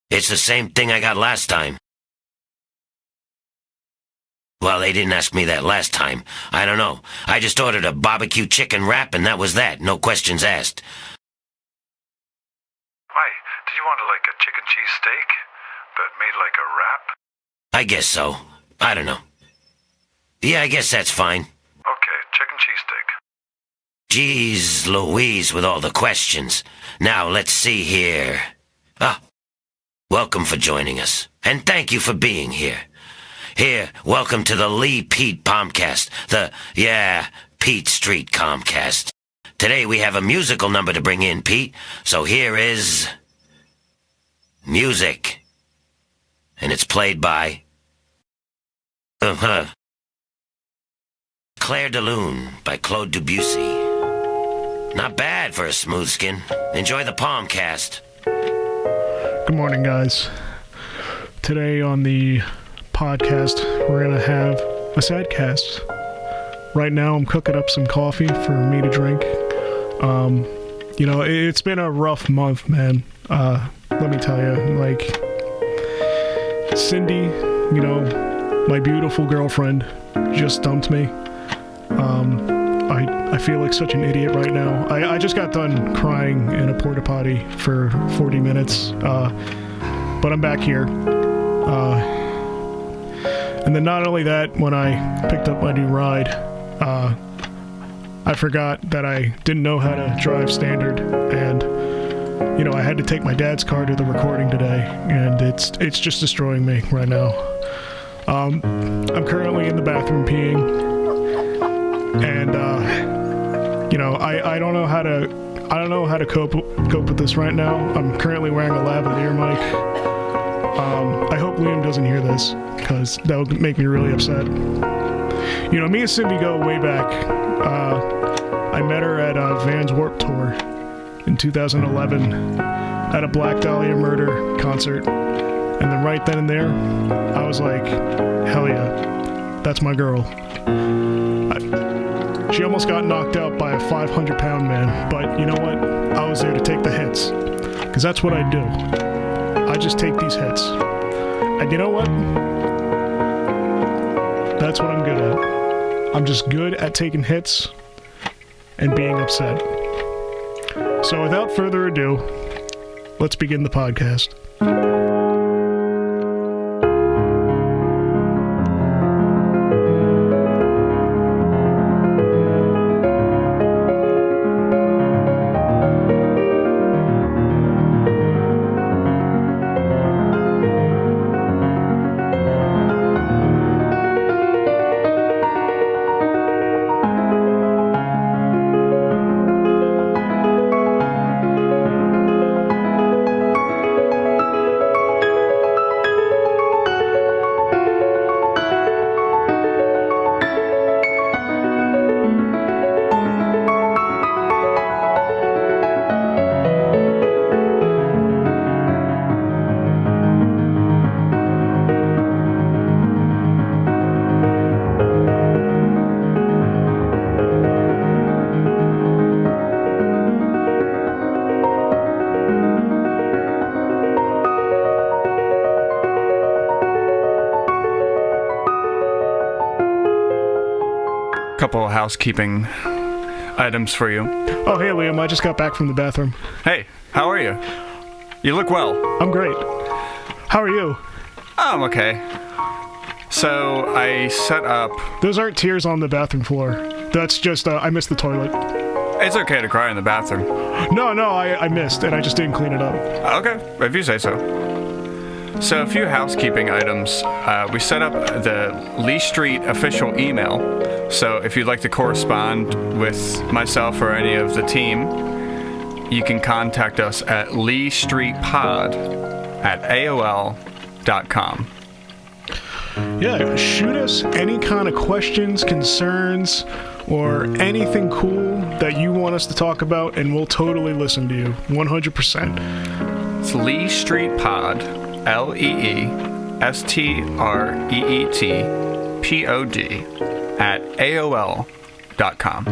It's the same thing I got last time. Well, they didn't ask me that last time. I don't know. I just ordered a barbecue chicken wrap and that was that. No questions asked. Why? Did you want like a chicken cheese steak, but made like a wrap? I guess so. I don't know. Yeah, I guess that's fine. Okay, chicken cheese steak. Jeez Louise with all the questions. Now, let's see here. Welcome for joining us. And thank you for being here. Here, welcome to the Lee Pete Palmcast. Pete Street Comcast. Today we have a musical number to bring in, Pete. So here is... music. And it's played by... Claire de Lune by Claude Debussy. Not bad for a smooth skin. Enjoy the Palmcast. Good morning, guys. Today on the podcast, we're going to have a sadcast. Right now, I'm cooking up some coffee for me to drink. It's been a rough month, man. Let me tell you, like, Cindy, my beautiful girlfriend, just dumped me. I feel like such an idiot right now. I just got done crying in a porta potty for 40 minutes, but I'm back here. And then not only that, when I picked up my new ride, I forgot that I didn't know how to drive standard, and I had to take my dad's car to the recording today, and it's just destroying me right now. I'm currently in the bathroom peeing, and I don't know how to cope with this right now. I'm currently wearing a lavalier mic. I hope Liam doesn't hear this, because that would make me really upset. Me and Cindy go way back. I met her at Vans Warped Tour in 2011 at a Black Dahlia Murder concert. And then right then and there, I was like, hell yeah, that's my girl. She almost got knocked out by a 500-pound man, but you know what? I was there to take the hits, because that's what I do. I just take these hits. And you know what? That's what I'm good at. I'm just good at taking hits and being upset. So without further ado, let's begin the podcast. Couple housekeeping items for you. Oh, hey, Liam, I just got back from the bathroom. Hey, how are you? You look well. I'm great. How are you? I'm okay. So, I set up... Those aren't tears on the bathroom floor. That's just, I missed the toilet. It's okay to cry in the bathroom. No, I missed, and I just didn't clean it up. Okay, if you say so. So, a few housekeeping items. We set up the Lee Street official email. So if you'd like to correspond with myself or any of the team, you can contact us at leestreetpod@aol.com. Yeah, shoot us any kind of questions, concerns, or anything cool that you want us to talk about, and we'll totally listen to you, 100%. It's Lee Street Pod, LEESTREETPOD at AOL.com.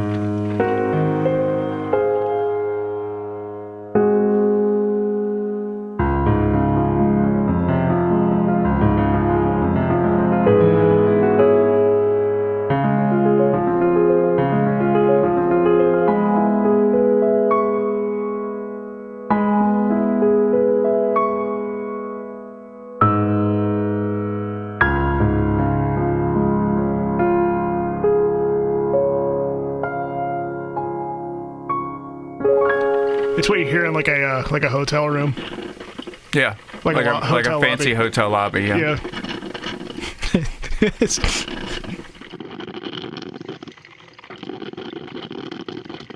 It's what you hear in like a hotel room. Yeah. Like a hotel fancy lobby. hotel lobby. Yeah.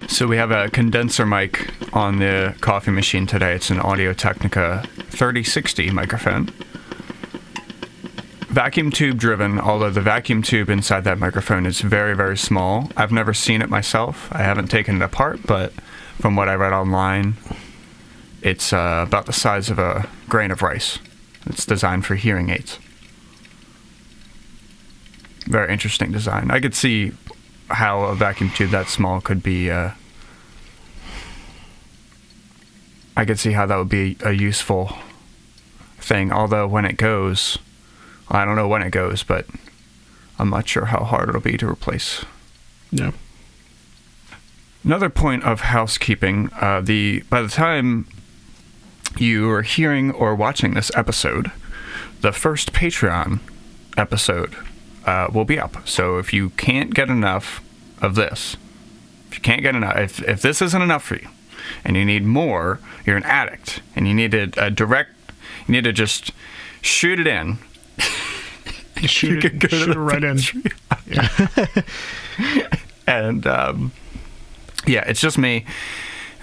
So we have a condenser mic on the coffee machine today. It's an Audio-Technica 3060 microphone. Vacuum tube driven, although the vacuum tube inside that microphone is very, very small. I've never seen it myself. I haven't taken it apart, but from what I read online, it's about the size of a grain of rice. It's designed for hearing aids. Very interesting design. I could see how a vacuum tube that small could be... I could see how that would be a useful thing, although when it goes... I don't know when it goes, but I'm not sure how hard it'll be to replace. Yeah. Another point of housekeeping, by the time you are hearing or watching this episode, the first Patreon episode will be up. So if you can't get enough of this, if this isn't enough for you, and you need more, you're an addict, and you need you need to just shoot it in. Shoot it right in. Yeah. And yeah, it's just me.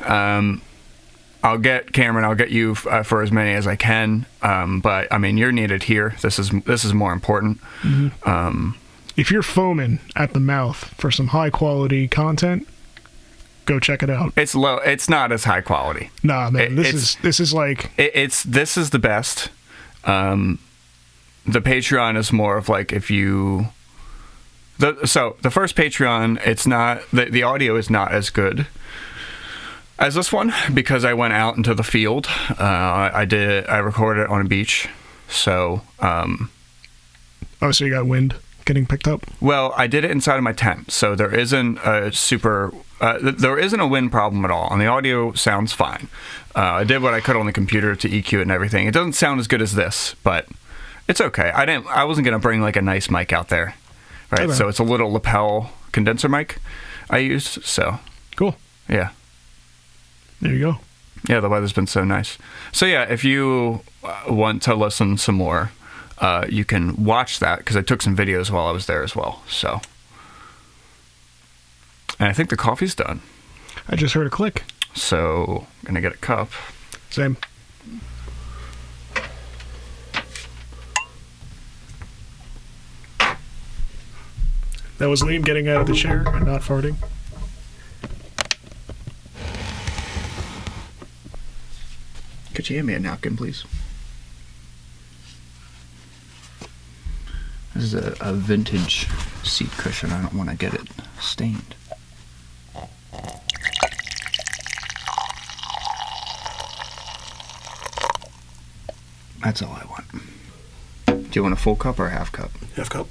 I'll get Cameron. I'll get you for as many as I can. But I mean, you're needed here. This is more important. Mm-hmm. If you're foaming at the mouth for some high quality content, go check it out. It's low. It's not as high quality. Nah, man. This is the best. The Patreon is more of like if you... So the first Patreon, it's not... The audio is not as good as this one because I went out into the field. I recorded it on a beach. So... Oh, so you got wind getting picked up? Well, I did it inside of my tent. So there isn't a there isn't a wind problem at all. And the audio sounds fine. I did what I could on the computer to EQ it and everything. It doesn't sound as good as this, but... It's okay. I wasn't gonna bring like a nice mic out there, right? Okay. So it's a little lapel condenser mic I used. So cool. Yeah. There you go. Yeah, the weather's been so nice. So yeah, if you want to listen some more, you can watch that because I took some videos while I was there as well. So, and I think the coffee's done. I just heard a click. So I'm gonna get a cup. Same. That was Liam getting out of the chair and not farting. Could you hand me a napkin, please? This is a vintage seat cushion. I don't want to get it stained. That's all I want. Do you want a full cup or a half cup? Half cup.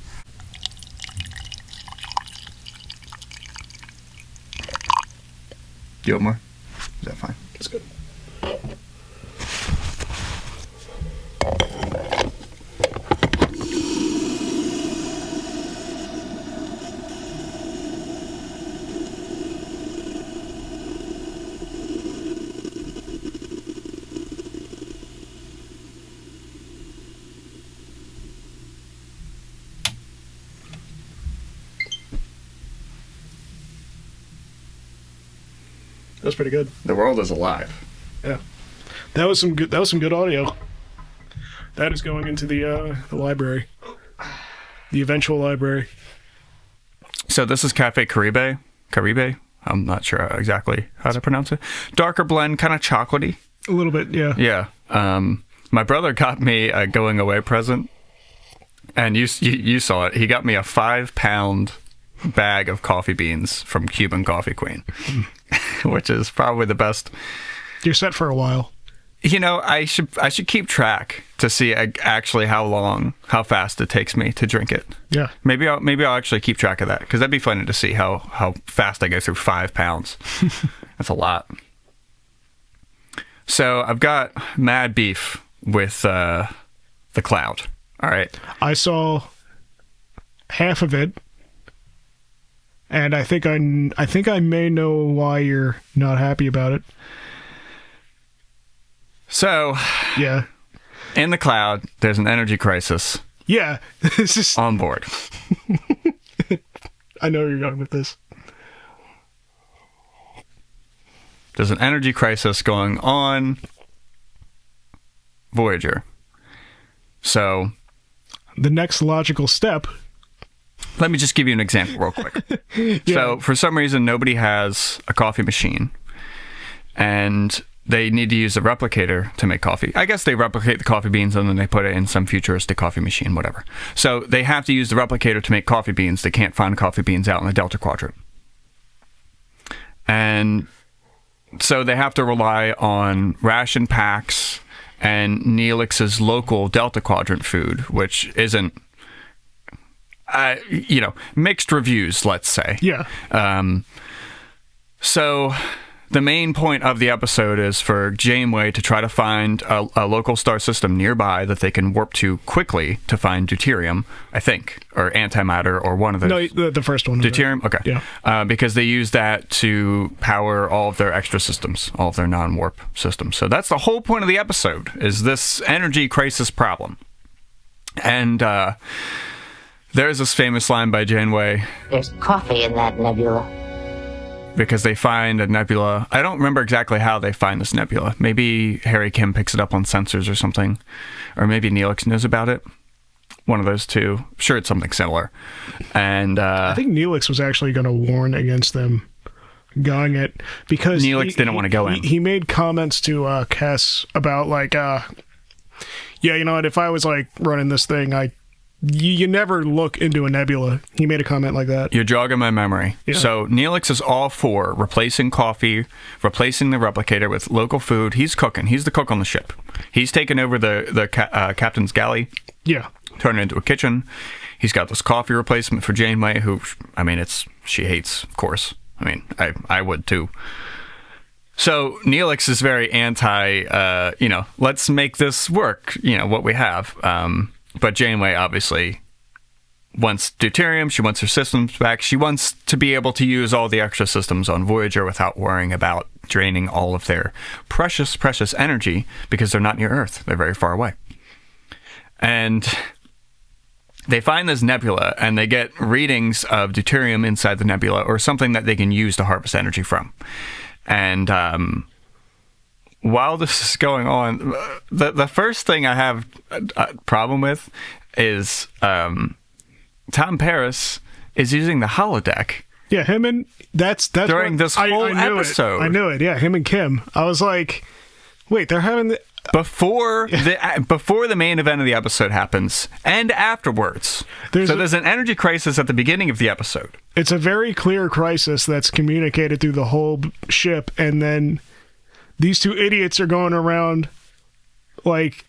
Do you want more? Is that fine? That's good. That was pretty good. The world is alive. Yeah, that was some good audio. That is going into the library, the eventual library. So this is Cafe Caribe. Caribe. I'm not sure exactly how to pronounce it. Darker blend, kind of chocolatey. A little bit, yeah. Yeah. My brother got me a going away present, and you saw it. He got me a 5-pound bag of coffee beans from Cuban Coffee Queen, which is probably the best. You're set for a while. You know, I should keep track to see actually how fast it takes me to drink it. Yeah. Maybe I'll actually keep track of that because that'd be funny to see how fast I go through 5 pounds. That's a lot. So I've got mad beef with the Cloud. All right. I saw half of it. And I think I may know why you're not happy about it. So, Yeah. in the cloud, there's an energy crisis Yeah. This is. on board. I know where you're going with this. There's an energy crisis going on Voyager. So, The next logical step. let me just give you an example real quick. So, for some reason, nobody has a coffee machine, and they need to use a replicator to make coffee. I guess they replicate the coffee beans and then they put it in some futuristic coffee machine, whatever. So, they have to use the replicator to make coffee beans. They can't find coffee beans out in the Delta Quadrant. And so they have to rely on ration packs and Neelix's local Delta Quadrant food, which isn't, mixed reviews, let's say. Yeah. So the main point of the episode is for Janeway to try to find a local star system nearby that they can warp to quickly to find deuterium, I think, or antimatter, or one of those. No, the first one. Deuterium? Okay. Yeah. Because they use that to power all of their extra systems, all of their non-warp systems. So that's the whole point of the episode, is this energy crisis problem. And there's this famous line by Janeway. There's coffee in that nebula. Because they find a nebula. I don't remember exactly how they find this nebula. Maybe Harry Kim picks it up on sensors or something. Or maybe Neelix knows about it. One of those two. I'm sure it's something similar. And I think Neelix was actually going to warn against them going it because Neelix didn't want to go in. He made comments to Kess about like, yeah, you know what? If I was like running this thing, you never look into a nebula. He made a comment like that. You're jogging my memory. Yeah. So Neelix is all for replacing coffee, replacing the replicator with local food. He's cooking. He's the cook on the ship. He's taken over the captain's galley. Yeah. Turned it into a kitchen. He's got this coffee replacement for Janeway, who, I mean, she hates, of course. I mean, I would too. So Neelix is very anti, let's make this work, what we have. But Janeway obviously wants deuterium. She wants her systems back. She wants to be able to use all the extra systems on Voyager without worrying about draining all of their precious, precious energy because they're not near Earth. They're very far away. And they find this nebula and they get readings of deuterium inside the nebula or something that they can use to harvest energy from. And while this is going on, the first thing I have a problem with is Tom Paris is using the holodeck. Yeah, him and that's during this whole episode. I knew it. Yeah, him and Kim. I was like, wait, they're having the before the main event of the episode happens and afterwards. There's an energy crisis at the beginning of the episode. It's a very clear crisis that's communicated through the whole ship, and then these two idiots are going around like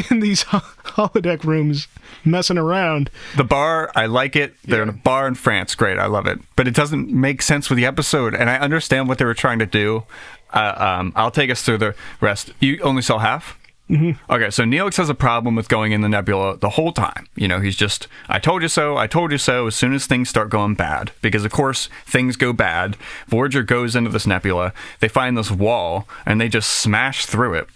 in these holodeck rooms messing around. The bar, I like it. They're in a bar in France. Great, I love it. But it doesn't make sense with the episode, and I understand what they were trying to do. I'll take us through the rest. You only saw half? Mm-hmm. Okay, so Neelix has a problem with going in the nebula the whole time. He's just, I told you so, as soon as things start going bad. Because, of course, things go bad. Voyager goes into this nebula. They find this wall, and they just smash through it.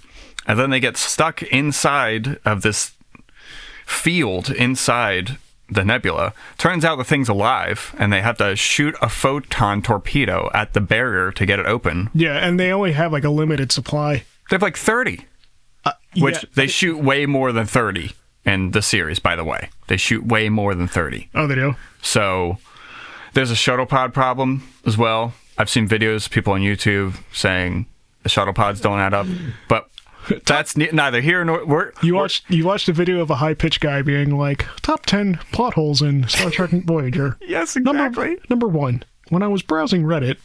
And then they get stuck inside of this field inside the nebula. Turns out the thing's alive, and they have to shoot a photon torpedo at the barrier to get it open. Yeah, and they only have like a limited supply. They have like 30. Which they shoot way more than 30 in the series, by the way. They shoot way more than 30. Oh, they do? So there's a shuttle pod problem as well. I've seen videos of people on YouTube saying the shuttle pods don't add up. But that's neither here nor... You watched a video of a high-pitched guy being like, top 10 plot holes in Star Trek Voyager. Yes, exactly. Number 1, when I was browsing Reddit,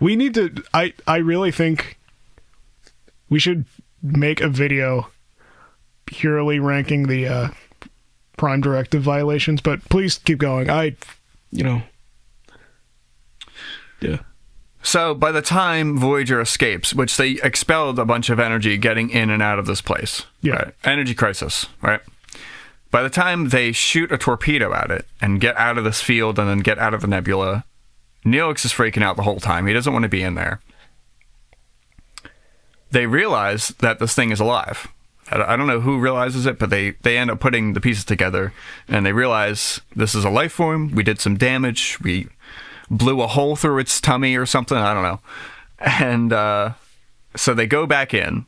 we need to... I really think... we should make a video purely ranking the Prime Directive violations, but please keep going. Yeah. So by the time Voyager escapes, which they expelled a bunch of energy getting in and out of this place. Yeah. Right? Energy crisis, right? By the time they shoot a torpedo at it and get out of this field and then get out of the nebula, Neelix is freaking out the whole time. He doesn't want to be in there. they realize that this thing is alive. I don't know who realizes it, but they end up putting the pieces together, and they realize this is a life form. We did some damage. We blew a hole through its tummy or something. I don't know. And so they go back in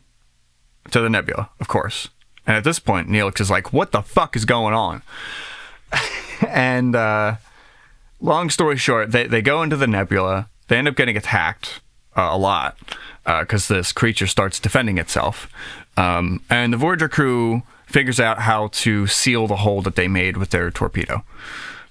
to the nebula, of course. And at this point, Neelix is like, what the fuck is going on? And long story short, they go into the nebula. They end up getting attacked a lot because this creature starts defending itself. And the Voyager crew figures out how to seal the hole that they made with their torpedo.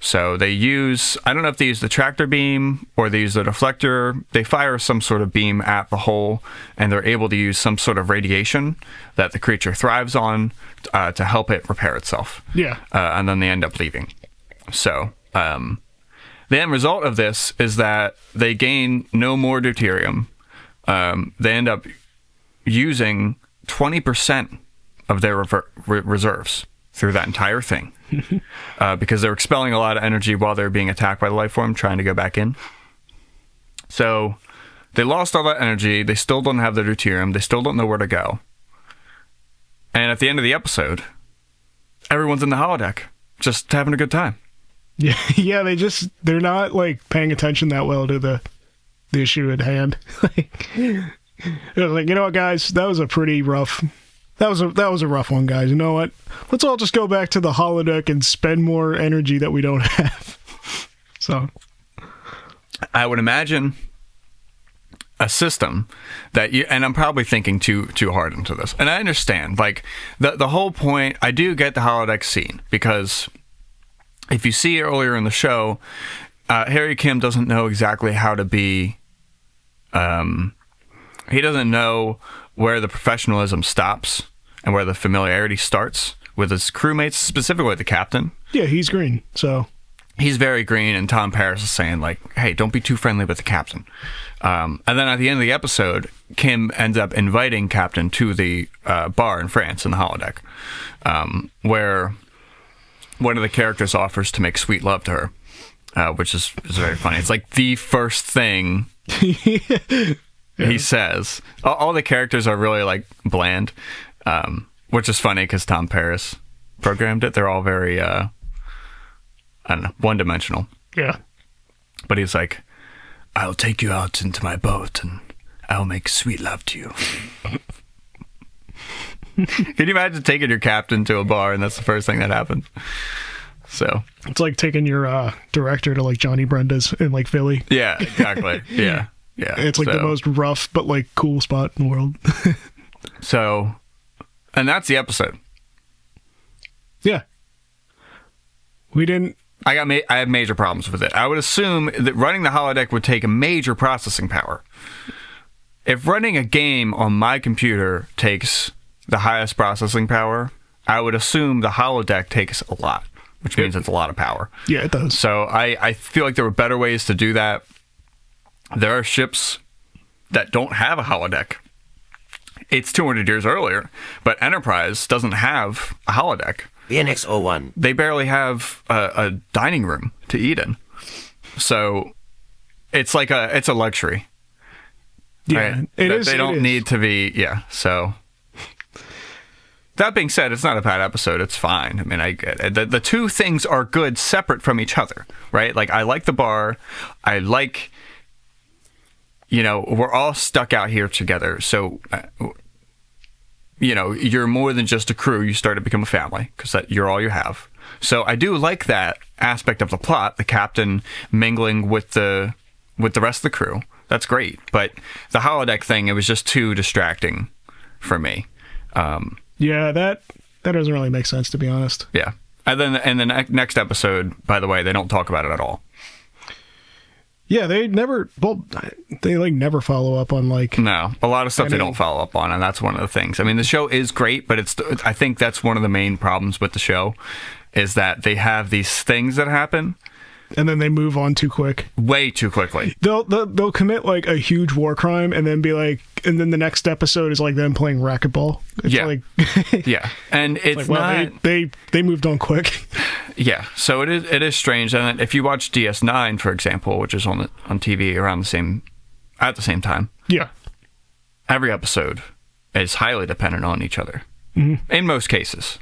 So they use, I don't know if they use the tractor beam or they use the deflector. They fire some sort of beam at the hole, and they're able to use some sort of radiation that the creature thrives on to help it repair itself. Yeah. And then they end up leaving. So the end result of this is that they gain no more deuterium. They end up using 20% of their reserves through that entire thing because they're expelling a lot of energy while they're being attacked by the life form, trying to go back in. So they lost all that energy. They still don't have their deuterium. They still don't know where to go. And at the end of the episode, everyone's in the holodeck, just having a good time. Yeah, they're not like paying attention that well to the issue at hand. Like, you know what, guys, that was a rough one, guys. You know what? Let's all just go back to the holodeck and spend more energy that we don't have. So I would imagine a system that you, and I'm probably thinking too hard into this, and I understand, like, the whole point. I do get the holodeck scene, because if you see earlier in the show, Harry Kim doesn't know exactly how to be, he doesn't know where the professionalism stops and where the familiarity starts with his crewmates, specifically the captain. Yeah, he's green, so he's very green, and Tom Paris is saying, like, hey, don't be too friendly with the captain. And then at the end of the episode, Kim ends up inviting Captain to the bar in France in the holodeck, where one of the characters offers to make sweet love to her, which is very funny. It's like the first thing he says. All the characters are really, like, bland, which is funny because Tom Paris programmed it. They're all very, I don't know, one-dimensional. Yeah. But he's like, I'll take you out into my boat and I'll make sweet love to you. Can you imagine taking your captain to a bar and that's the first thing that happens? So it's like taking your director to, like, Johnny Brenda's in, like, Philly. Yeah, exactly. Yeah. It's like the most rough but, like, cool spot in the world. So, and that's the episode. Yeah. We didn't. I have major problems with it. I would assume that running the holodeck would take a major processing power. If running a game on my computer takes the highest processing power, I would assume the holodeck takes a lot, which means it's a lot of power. Yeah, it does. So I feel like there were better ways to do that. There are ships that don't have a holodeck. It's 200 years earlier, but Enterprise doesn't have a holodeck. VNX-01. They barely have a dining room to eat in. So it's like it's a luxury. Yeah, right? it is. They don't need to be, yeah. So that being said, it's not a bad episode. It's fine. I mean, the two things are good separate from each other, right? Like, I like the bar. I like, we're all stuck out here together. So, you're more than just a crew. You start to become a family because you're all you have. So I do like that aspect of the plot, the captain mingling with the rest of the crew. That's great. But the holodeck thing, it was just too distracting for me. Yeah, that doesn't really make sense, to be honest. Yeah. And then in the next episode, by the way, they don't talk about it at all. Yeah, they never follow up on, like... No, a lot of stuff they don't follow up on, and that's one of the things. I mean, the show is great, but I think that's one of the main problems with the show, is that they have these things that happen... And then they move on too quick. Way too quickly. They'll commit, like, a huge war crime and then be like... And then the next episode is, like, them playing racquetball. It's like... Yeah. And it's like, well, not... They moved on quick. Yeah. So it is strange. And if you watch DS9, for example, which is on TV around at the same time. Yeah. Every episode is highly dependent on each other. In most cases.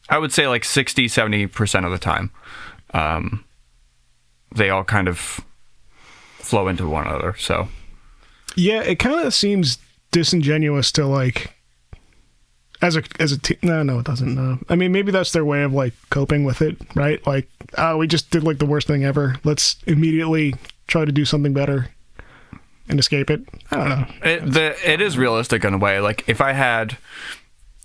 I would say like 60, 70% of the time. They all kind of flow into one another, so. Yeah, it kind of seems disingenuous to like, no, it doesn't. No. I mean, maybe that's their way of like coping with it, right? Like, oh, we just did like the worst thing ever. Let's immediately try to do something better and escape it. I don't know. It is realistic in a way. Like if I had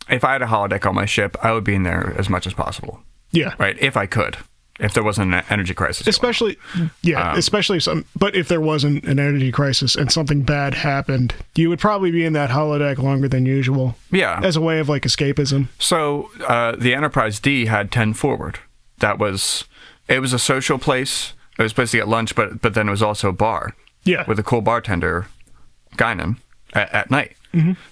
a holodeck on my ship, I would be in there as much as possible. Yeah. Right. If I could. If there wasn't an energy crisis. Especially but if there wasn't an energy crisis and something bad happened, you would probably be in that holodeck longer than usual. Yeah. As a way of like escapism. So the Enterprise D had 10 forward. It was a social place. It was a place to get lunch, but then it was also a bar. Yeah. With a cool bartender, Guinan, at night.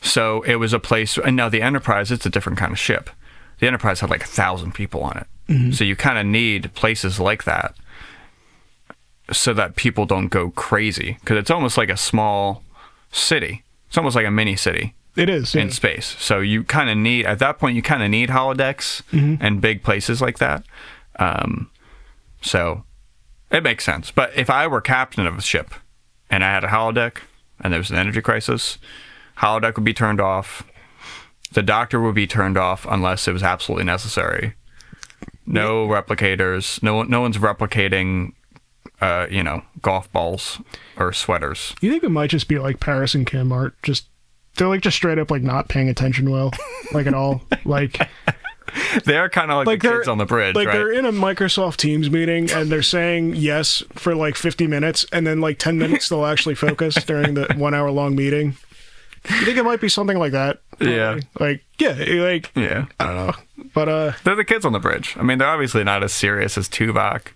So it was a place, and now the Enterprise, it's a different kind of ship. The Enterprise had like 1,000 people on it. So you kind of need places like that so that people don't go crazy, because it's almost like a small city. It's almost like a mini city. It is. In space. So you kind of need, at that point, you kind of need holodecks and big places like that. So it makes sense. But if I were captain of a ship and I had a holodeck and there was an energy crisis, holodeck would be turned off. The doctor would be turned off unless it was absolutely necessary. No replicators. No one's replicating, golf balls or sweaters. You think it might just be like Paris and Kim are they're like just straight up like not paying attention well, like at all. Like they're kind of like the kids on the bridge, like right? They're in a Microsoft Teams meeting and they're saying yes for like 50 minutes, and then like 10 minutes they'll actually focus during the 1 hour long meeting. You think it might be something like that? Yeah. Yeah. I don't know. But they're the kids on the bridge. I mean, they're obviously not as serious as Tuvok.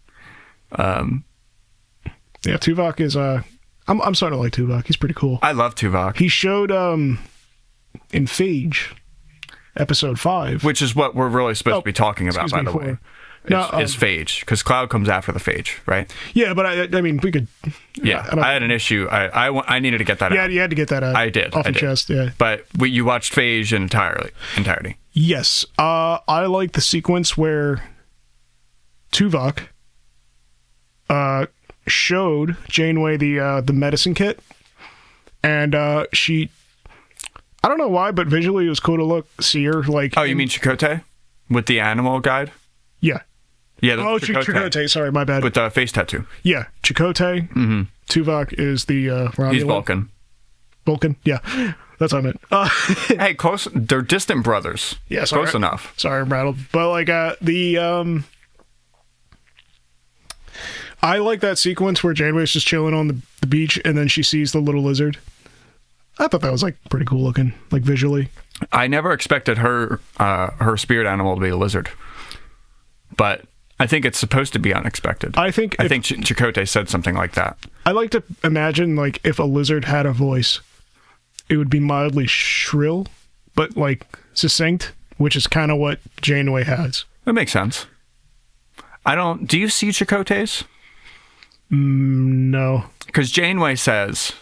Yeah, Tuvok is I'm starting to like Tuvok. He's pretty cool. I love Tuvok. He showed in Phage, episode 5, which is what we're really supposed to be talking about, by the way. Is Phage, because Cloud comes after the Phage, right? Yeah, but I mean, we could. Yeah, I had an issue. I needed to get that out. Yeah, you had to get that out. I did. Off your chest, yeah. But you watched Phage in entirety. Yes. I like the sequence where Tuvok showed Janeway the medicine kit, and she, I don't know why, but visually it was cool to see her like. Oh, you mean Chakotay with the animal guide? Yeah. Yeah. Chakotay. Sorry, my bad. With the face tattoo. Yeah, Chakotay. Tuvok is the Romulan. He's Vulcan. Vulcan. Yeah, that's what I meant. Hey, close. They're distant brothers. Yeah, close enough. Sorry, I'm rattled. But like I like that sequence where Janeway's just chilling on the beach, and then she sees the little lizard. I thought that was like pretty cool looking, like visually. I never expected her spirit animal to be a lizard, but I think it's supposed to be unexpected. I think Chakotay said something like that. I like to imagine like if a lizard had a voice, it would be mildly shrill, but like succinct, which is kind of what Janeway has. That makes sense. Do you see Chakotay's? No. Because Janeway says,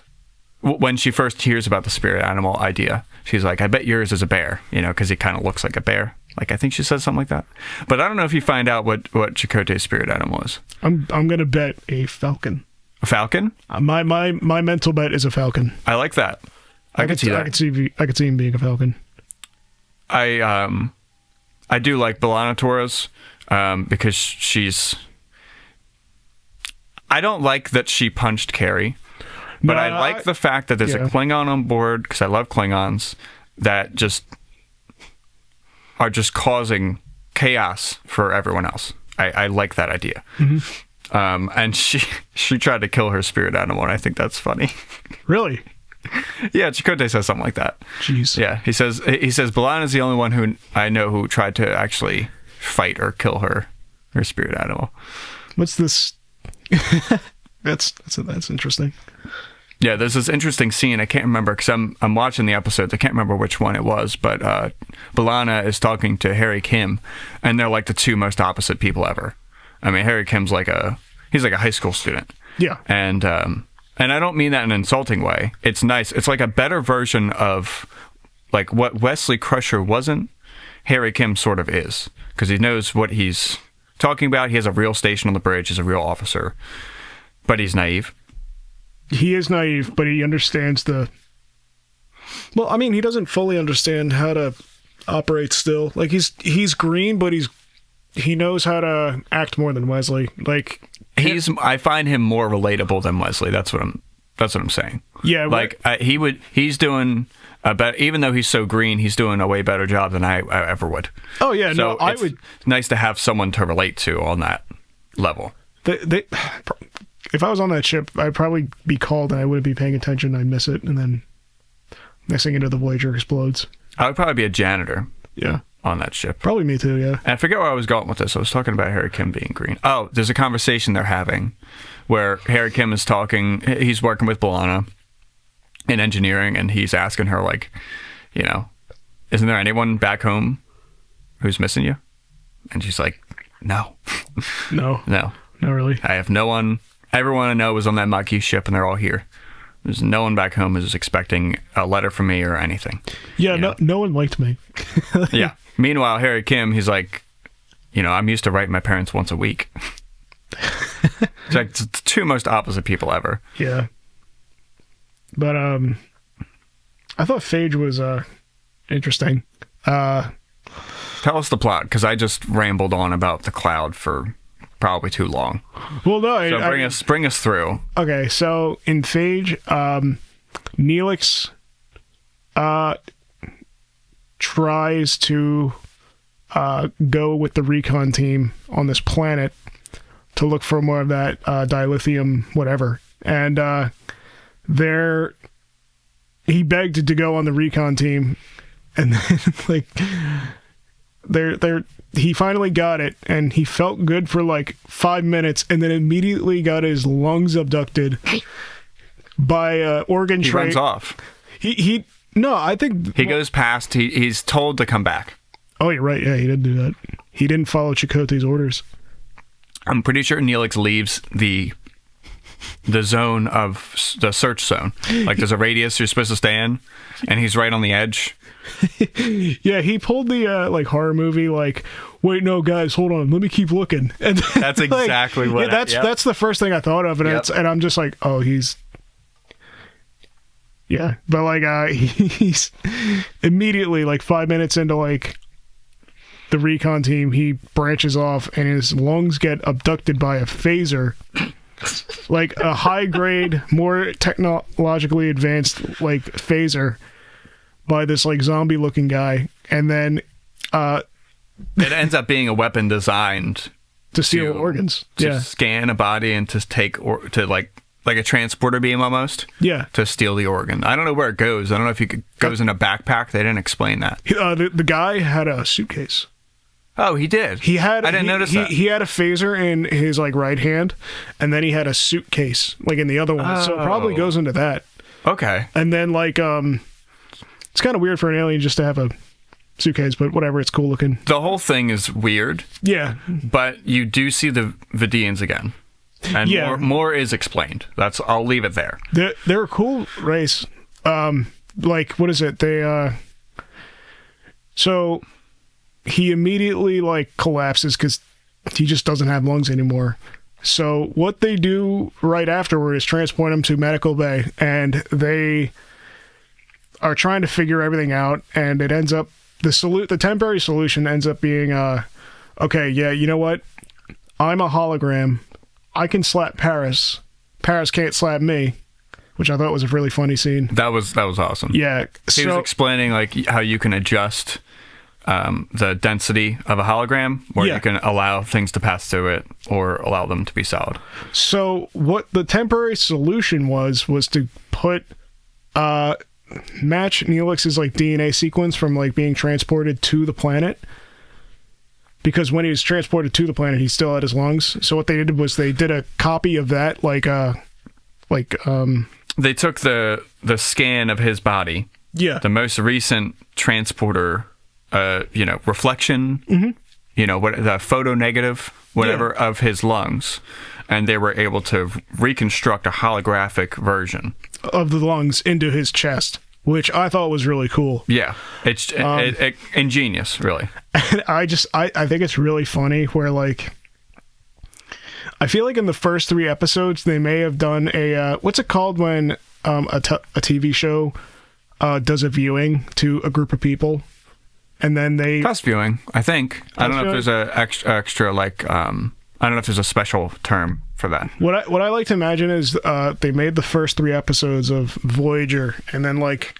when she first hears about the spirit animal idea, she's like, I bet yours is a bear, because he kind of looks like a bear. Like, I think she says something like that. But I don't know if you find out what Chakotay's spirit animal is. I'm going to bet a falcon. A falcon? My mental bet is a falcon. I like that. I could see that. I could see him being a falcon. I do like B'Elanna Torres because she's... I don't like that she punched Carrie, but I like the fact that there's a Klingon on board, because I love Klingons, that are just causing chaos for everyone else. I like that idea. Mm-hmm. And she tried to kill her spirit animal, and I think that's funny. Really? Yeah, Chakotay says something like that. Jeez. Yeah, he says B'Elanna is the only one who I know who tried to actually fight or kill her spirit animal. What's this? That's interesting. Yeah, there's this interesting scene. I can't remember because I'm watching the episodes. I can't remember which one it was, but B'Elanna is talking to Harry Kim, and they're like the two most opposite people ever. I mean, Harry Kim's he's like a high school student. Yeah. And I don't mean that in an insulting way. It's nice. It's like a better version of like what Wesley Crusher wasn't, Harry Kim sort of is, because he knows what he's talking about. He has a real station on the bridge. He's a real officer, but he's naive. He is naive, but he understands the... Well, I mean, he doesn't fully understand how to operate still. Like, he's green, but he knows how to act more than Wesley. Like, I find him more relatable than Wesley. That's what I'm saying. Yeah, like he's doing a better, even though he's so green, he's doing a way better job than I ever would. Oh yeah, so no, I would. Nice to have someone to relate to on that level. If I was on that ship, I'd probably be called and I wouldn't be paying attention. I'd miss it, and then next thing you know, the Voyager explodes. I would probably be a janitor. Yeah. On that ship. Probably me too, yeah. And I forget where I was going with this. I was talking about Harry Kim being green. Oh, there's a conversation they're having where Harry Kim is talking. He's working with B'Elanna in engineering, and he's asking her, like, you know, isn't there anyone back home who's missing you? And she's like, no. No. No. Not really. I have no one. Everyone I know is on that Maquis ship, and they're all here. There's no one back home who's expecting a letter from me or anything. Yeah, no one liked me. Yeah. Meanwhile, Harry Kim, he's like, you know, I'm used to writing my parents once a week. It's like the two most opposite people ever. Yeah. But I thought Phage was interesting. Tell us the plot, because I just rambled on about the cloud for probably too long. Well, no. So bring us through. Okay, so in Phage, Neelix tries to go with the recon team on this planet to look for more of that dilithium whatever, and he begged to go on the recon team, and then like he finally got it, and he felt good for like 5 minutes, and then immediately got his lungs abducted by organ tray. He runs off. No, I think... He goes past, he's told to come back. Oh, you're right. Yeah, he did do that. He didn't follow Chakotay's orders. I'm pretty sure Neelix leaves the zone of the search zone. Like, there's a radius you're supposed to stay in, and he's right on the edge. Yeah, he pulled the like horror movie, like, wait, no, guys, hold on, let me keep looking. And that's exactly what. Yeah, that's the first thing I thought of, and and I'm just like, oh, he's. Yeah, but like he's immediately like 5 minutes into like the recon team, he branches off and his lungs get abducted by a phaser, like a high grade, more technologically advanced like phaser by this like zombie looking guy, and then it ends up being a weapon designed to steal organs, to scan a body and to take or to like a transporter beam almost. Yeah. To steal the organ. I don't know where it goes. I don't know if it goes in a backpack. They didn't explain that. The guy had a suitcase. Oh, he did? I didn't notice that. He had a phaser in his like right hand, and then he had a suitcase like in the other one. So it probably goes into that. Okay. And then like it's kind of weird for an alien just to have a suitcase, but whatever, it's cool looking. The whole thing is weird. Yeah. But you do see the Vidians again. And more is explained. I'll leave it there. They're a cool race. Like, what is it? So he immediately like collapses because he just doesn't have lungs anymore. So what they do right afterward is transport him to medical bay, and they are trying to figure everything out, and it ends up the temporary solution ends up being okay, yeah, you know what? I'm a hologram. I can slap Paris. Paris can't slap me, which I thought was a really funny scene. That was awesome. Yeah. He was explaining like how you can adjust the density of a hologram, where you can allow things to pass through it or allow them to be solid. So what the temporary solution was to put match Neelix's like DNA sequence from like being transported to the planet. Because when he was transported to the planet, he still had his lungs. So what they did was they did a copy of that, they took the scan of his body, the most recent transporter, reflection, the photo negative, whatever of his lungs, and they were able to reconstruct a holographic version of the lungs into his chest. which I thought was really cool. Yeah, it's ingenious, really. And I think it's really funny where, like, I feel like in the first 3 episodes, they may have done a, what's it called when a TV show does a viewing to a group of people? And then they... Test viewing, I think. I don't know if there's a extra like, I don't know if there's a special term for that. What I like to imagine is they made the first 3 episodes of Voyager, and then, like,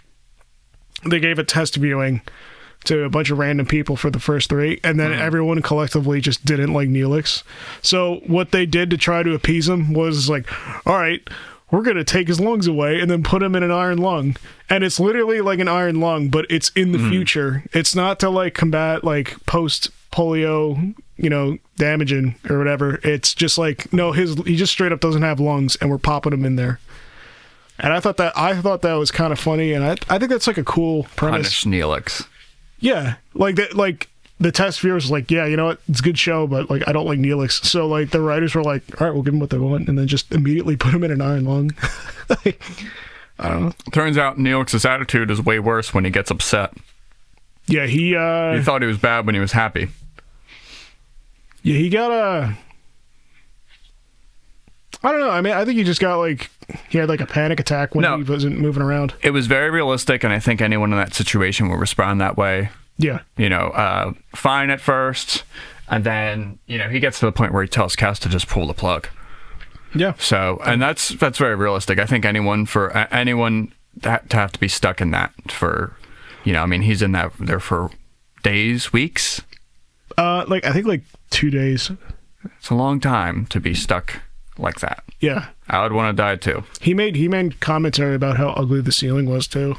they gave a test viewing to a bunch of random people for the first 3, and then everyone collectively just didn't like Neelix. So what they did to try to appease him was like, all right, we're going to take his lungs away and then put him in an iron lung. And it's literally like an iron lung, but it's in the future. It's not to, like, combat, like, post-polio, you know, damaging or whatever. It's just like, no, he just straight up doesn't have lungs, and we're popping him in there. And I thought that was kind of funny, and I think that's, like, a cool premise. Punish Neelix. Yeah, like that. Like the test viewers was like, yeah, you know what, it's a good show, but, like, I don't like Neelix. So, like, the writers were like, all right, we'll give them what they want, and then just immediately put him in an iron lung. Like, I don't know. Turns out Neelix's attitude is way worse when he gets upset. Yeah, he thought he was bad when he was happy. Yeah, he got I don't know. I mean, I think he just got, like, he had, like, a panic attack when he wasn't moving around. It was very realistic, and I think anyone in that situation will respond that way. Yeah. You know, fine at first, and then, you know, he gets to the point where he tells Cass to just pull the plug. Yeah. So, and that's very realistic. I think anyone to have to be stuck in that for, you know, I mean, he's in there for days, weeks. I think like 2 days. It's a long time to be stuck like that. Yeah. I would want to die too. He made commentary about how ugly the ceiling was too.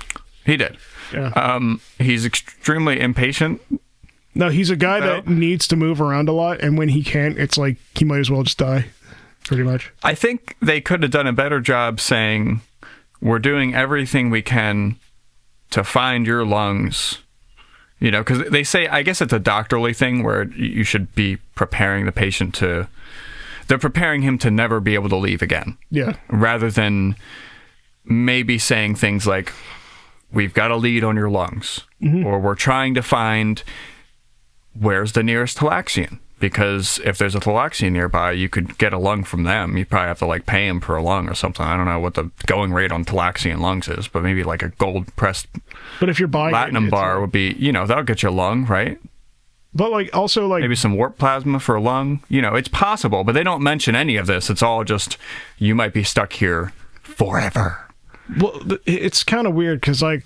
He did. Yeah. He's extremely impatient. No, he's a guy that needs to move around a lot, and when he can't, it's like he might as well just die. Pretty much. I think they could have done a better job saying, we're doing everything we can to find your lungs. You know, because they say, I guess it's a doctorly thing where you should be preparing the patient they're preparing him to never be able to leave again. Yeah. Rather than maybe saying things like, we've got a lead on your lungs, or we're trying to find where's the nearest Talaxian. Because if there's a Talaxian nearby, you could get a lung from them. You probably have to, like, pay him per a lung or something. I don't know what the going rate on Talaxian lungs is, but maybe like a gold-pressed but if you're buying platinum bar would be, you know, that'll get you a lung, right? But, like, also, like... Maybe some warp plasma for a lung. You know, it's possible, but they don't mention any of this. It's all just, you might be stuck here forever. Well, it's kind of weird, because, like,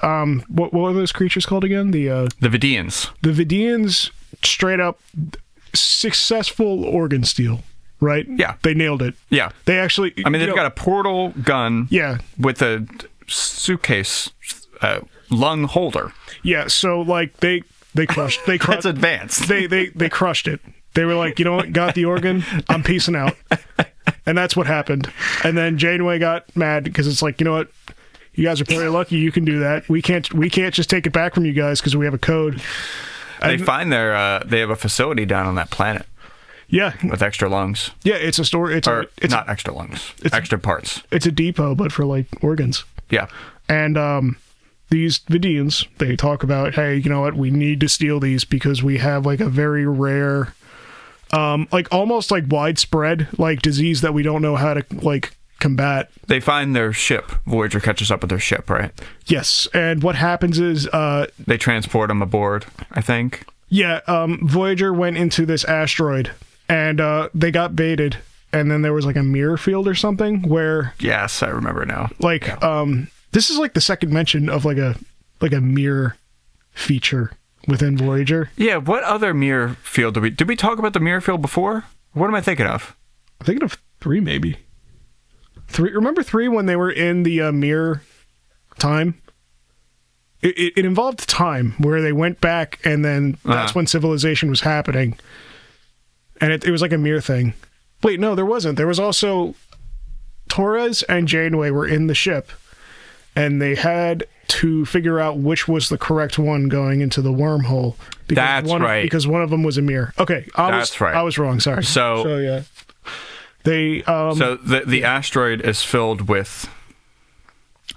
what were those creatures called again? The Vidians. The Vidians straight up successful organ steal, right? Yeah. They nailed it. Yeah. They actually... I mean, they've got a portal gun with a suitcase lung holder. Yeah, so, like, they crushed... That's advanced. They crushed it. They were like, you know what? Got the organ. I'm peacing out. And that's what happened. And then Janeway got mad because it's like, you know what? You guys are very lucky you can do that. We can't just take it back from you guys because we have a code. They find they have a facility down on that planet. Yeah. With extra lungs. Yeah, it's a store. It's not extra lungs. Extra parts. It's a depot, but for, like, organs. Yeah. And these Vidians, they talk about, hey, you know what? We need to steal these because we have, like, a very rare, like, almost, like, widespread, like, disease that we don't know how to, like, combat. They find their ship. Voyager catches up with their ship, right? Yes. And what happens is... they transport them aboard, I think. Yeah. Voyager went into this asteroid, and they got baited, and then there was, like, a mirror field or something where... Yes, I remember now. Like, this is, like, the second mention of, like, a mirror feature within Voyager. Yeah, what other mirror field did we talk about the mirror field before? What am I thinking of? I'm thinking of 3, maybe. 3. Remember 3 when they were in the mirror time? It involved time where they went back, and then that's when civilization was happening. And it was like a mirror thing. Wait, no, there wasn't. There was also Torres and Janeway were in the ship, and they had to figure out which was the correct one going into the wormhole. That's right. Because one of them was a mirror. Okay, that's right. I was wrong. Sorry. So yeah. They so the asteroid is filled with...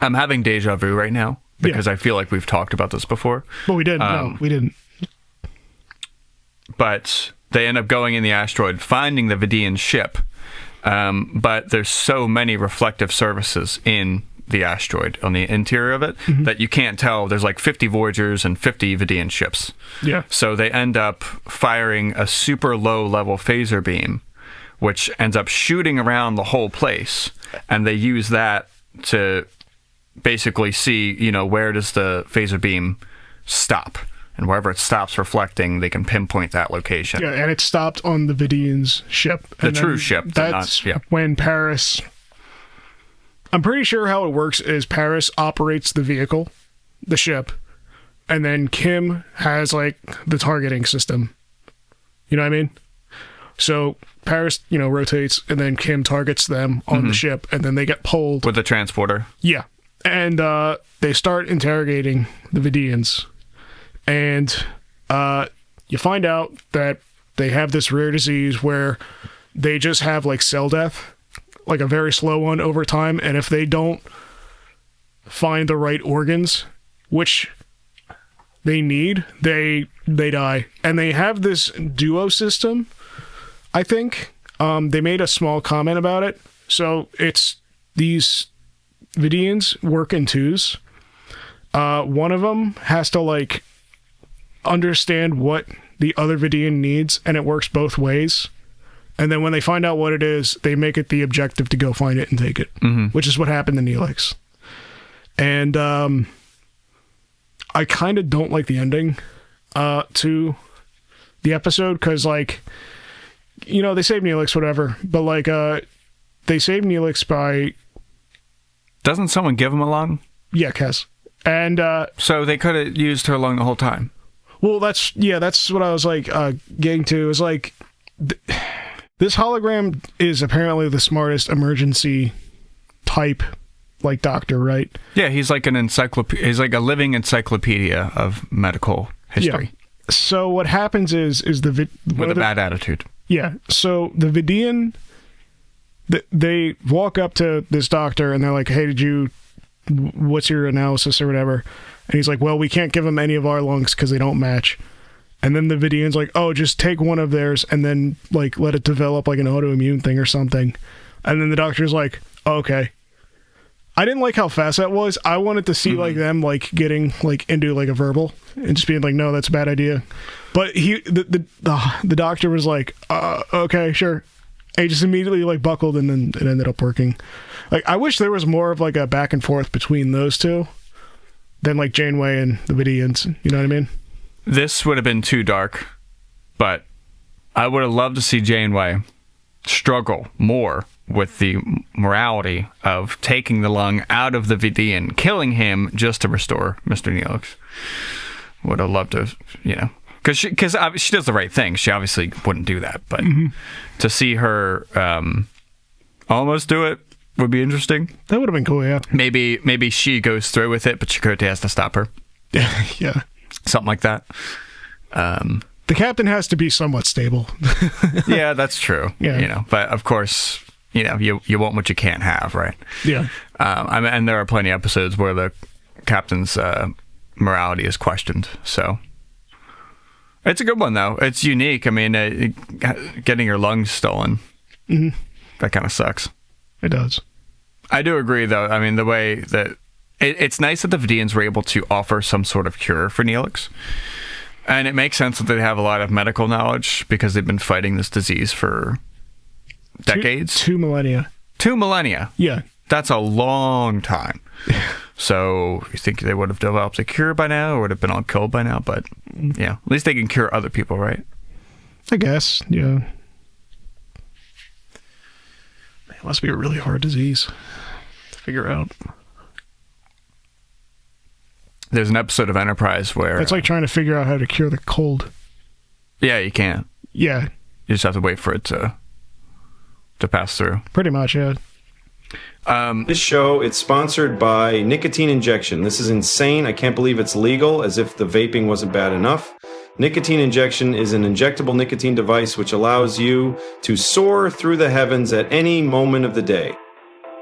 I'm having deja vu right now. because I feel like we've talked about this before. But we didn't. No, we didn't. But they end up going in the asteroid, finding the Vidian ship. But there's so many reflective surfaces in the asteroid on the interior of it that you can't tell. There's like 50 Voyagers and 50 Vidian ships. Yeah. So they end up firing a super low level phaser beam, which ends up shooting around the whole place. And they use that to basically see, you know, where does the phaser beam stop? And wherever it stops reflecting, they can pinpoint that location. Yeah, and it stopped on the Vidian's ship. The true ship. That's when Paris... I'm pretty sure how it works is Paris operates the vehicle, the ship, and then Kim has, like, the targeting system. You know what I mean? So Paris, you know, rotates, and then Kim targets them on the ship, and then they get pulled. With the transporter. Yeah. And they start interrogating the Vidians. And you find out that they have this rare disease where they just have, like, cell death. Like a very slow one over time, and if they don't find the right organs, which they need, they die. And they have this duo system, I think. They made a small comment about it. So it's these Vidians work in twos. One of them has to, like, understand what the other Vidian needs, and it works both ways. And then when they find out what it is, they make it the objective to go find it and take it, which is what happened to Neelix. And I kind of don't like the ending to the episode because, like, you know, they save Neelix, whatever, but, like, they save Neelix by... Doesn't someone give him a lung? Yeah, Kes. And... so they could have used her lung the whole time. Well, that's what I was, like, getting to. It was, like... This hologram is apparently the smartest emergency type, like, doctor, right? Yeah, he's like an encyclopedia. He's like a living encyclopedia of medical history. Yeah. So what happens is with a bad attitude. Yeah. So the Vidian, they walk up to this doctor and they're like, "Hey, what's your analysis or whatever?" And he's like, "Well, we can't give him any of our lungs because they don't match." And then the Vidian's like, "Oh, just take one of theirs and then, like, let it develop like an autoimmune thing or something." And then the doctor's like, oh, "Okay." I didn't like how fast that was. I wanted to see like them like getting like into like a verbal and just being like, "No, that's a bad idea." But the doctor was like, "Okay, sure." And he just immediately like buckled, and then it ended up working. Like, I wish there was more of like a back and forth between those two than like Janeway and the Vidians. You know what I mean? This would have been too dark, but I would have loved to see Janeway struggle more with the morality of taking the lung out of the Vidian, killing him just to restore Mr. Neelix. Would have loved to, you know, because she does the right thing. She obviously wouldn't do that, but to see her almost do it would be interesting. That would have been cool, yeah. Maybe she goes through with it, but Chakotay has to stop her. Yeah. Something like that. The captain has to be somewhat stable. Yeah, that's true. Yeah. You know, but of course, you know, you want what you can't have, right? Yeah. And there are plenty of episodes where the captain's morality is questioned. So it's a good one, though. It's unique. I mean, getting your lungs stolen, that kind of sucks. It does. I do agree, though. I mean, the way that it's nice that the Vidians were able to offer some sort of cure for Neelix. And it makes sense that they have a lot of medical knowledge because they've been fighting this disease for decades. 2 millennia. 2 millennia. Yeah. That's a long time. So you think they would have developed a cure by now or would have been all killed by now? But yeah, at least they can cure other people, right? I guess, yeah. It must be a really hard disease to figure out. There's an episode of Enterprise where... It's like trying to figure out how to cure the cold. Yeah, you can't. Yeah. You just have to wait for it to pass through. Pretty much, yeah. This show, it's sponsored by nicotine injection. This is insane. I can't believe it's legal, as if the vaping wasn't bad enough. Nicotine injection is an injectable nicotine device which allows you to soar through the heavens at any moment of the day.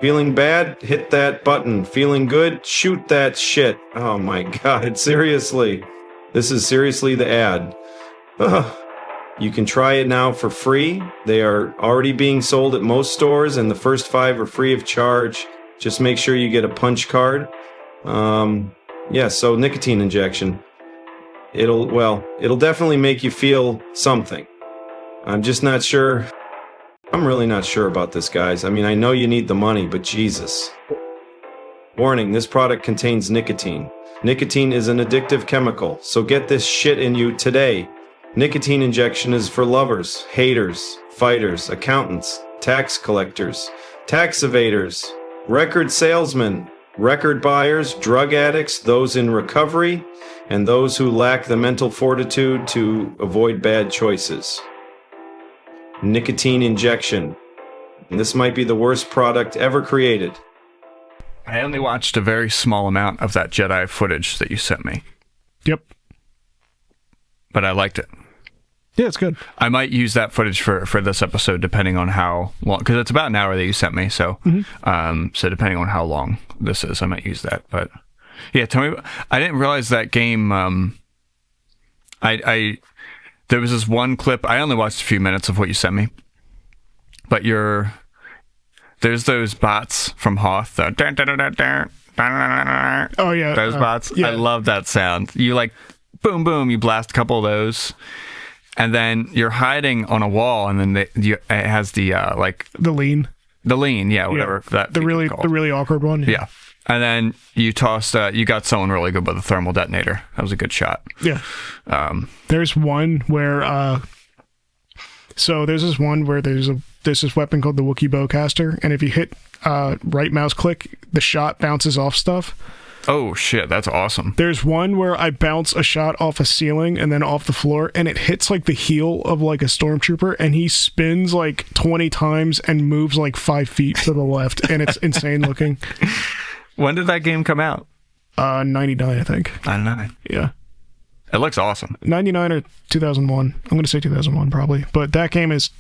Feeling bad? Hit that button. Feeling good? Shoot that shit. Oh my god, seriously. This is seriously the ad. Ugh. You can try it now for free. They are already being sold at most stores, and the first 5 are free of charge. Just make sure you get a punch card. So nicotine injection. It'll definitely make you feel something. I'm just not sure. I'm really not sure about this, guys. I mean, I know you need the money, but Jesus. Warning, this product contains nicotine. Nicotine is an addictive chemical, so get this shit in you today. Nicotine injection is for lovers, haters, fighters, accountants, tax collectors, tax evaders, record salesmen, record buyers, drug addicts, those in recovery, and those who lack the mental fortitude to avoid bad choices. Nicotine injection. And this might be the worst product ever created. I only watched a very small amount of that Jedi footage that you sent me. Yep. But I liked it. Yeah, it's good. I might use that footage for this episode, depending on how long, because it's about an hour that you sent me. So, so depending on how long this is, I might use that. But yeah, tell me. I didn't realize that game. There was this one clip. I only watched a few minutes of what you sent me. But there's those bots from Hoth. Oh yeah, those bots. Yeah. I love that sound. You like, boom, boom. You blast a couple of those. And then you're hiding on a wall, and then it has the the lean, yeah, whatever that the really awkward one. Yeah, and then you tossed. You got someone really good with a thermal detonator. That was a good shot. Yeah. There's one where there's this one where there's this weapon called the Wookiee Bowcaster, and if you hit right mouse click, the shot bounces off stuff. Oh shit, that's awesome. There's one where I bounce a shot off a ceiling and then off the floor, and it hits like the heel of like a stormtrooper, and he spins like 20 times and moves like 5 feet to the left, and it's insane looking. When did that game come out? 99, I think. 99. Yeah. It looks awesome. 99 or 2001. I'm going to say 2001 probably, but that game is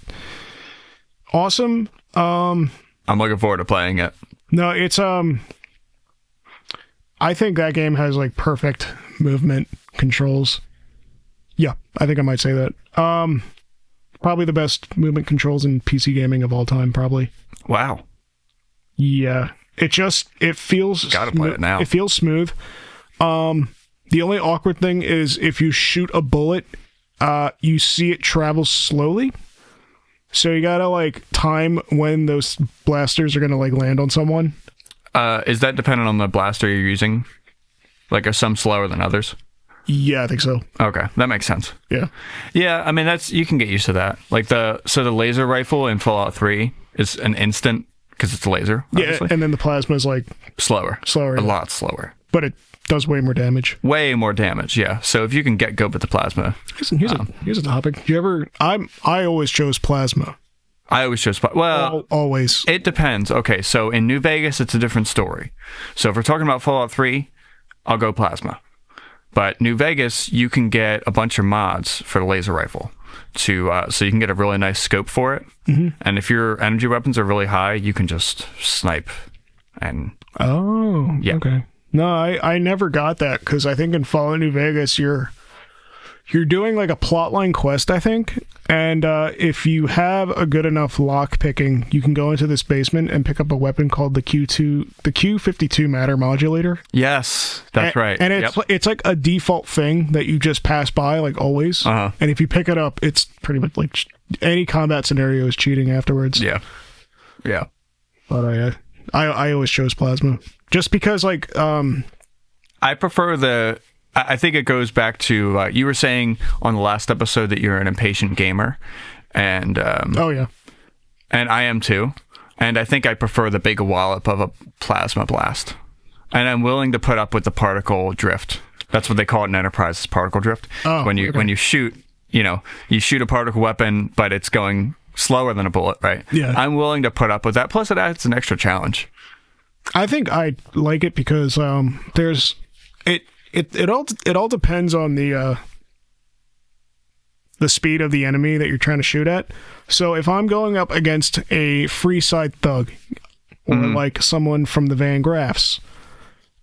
awesome. I'm looking forward to playing it. No, it's I think that game has like perfect movement controls. Yeah, I think I might say that. Probably the best movement controls in PC gaming of all time, probably. Wow. Yeah. It feels gotta play it now. It feels smooth. The only awkward thing is if you shoot a bullet, you see it travel slowly. So you gotta like time when those blasters are gonna like land on someone. Is that dependent on the blaster you're using? Like, are some slower than others? Yeah, I think so. Okay, that makes sense. Yeah. Yeah, I mean, you can get used to that. Like the laser rifle in Fallout 3 is an instant because it's a laser. Obviously. Yeah, and then the plasma is like slower. A lot slower. But it does way more damage. Way more damage, yeah. So if you can get good with the plasma. Here's a topic. I always chose plasma. I always chose always. It depends. Okay, so in New Vegas, it's a different story. So if we're talking about Fallout 3, I'll go plasma. But New Vegas, you can get a bunch of mods for the laser rifle, so you can get a really nice scope for it. Mm-hmm. And if your energy weapons are really high, you can just snipe. And yeah. Okay. No, I never got that because I think in Fallout New Vegas, you're doing like a plotline quest, I think. And if you have a good enough lock picking, you can go into this basement and pick up a weapon called the Q52 matter modulator. Yes, that's right. And it's like a default thing that you just pass by, like always. Uh-huh. And if you pick it up, it's pretty much like any combat scenario is cheating afterwards. Yeah. Yeah. But I always chose plasma just because like I prefer I think it goes back to you were saying on the last episode that you're an impatient gamer, and oh yeah, and I am too, and I think I prefer the big wallop of a plasma blast, and I'm willing to put up with the particle drift. That's what they call it in Enterprise, is particle drift. Oh, when you shoot, you shoot a particle weapon, but it's going slower than a bullet, right? Yeah, I'm willing to put up with that. Plus, it adds an extra challenge. I think I like it because there's it. It all depends on the speed of the enemy that you're trying to shoot at. So if I'm going up against a free side thug, or like someone from the Van Graffs,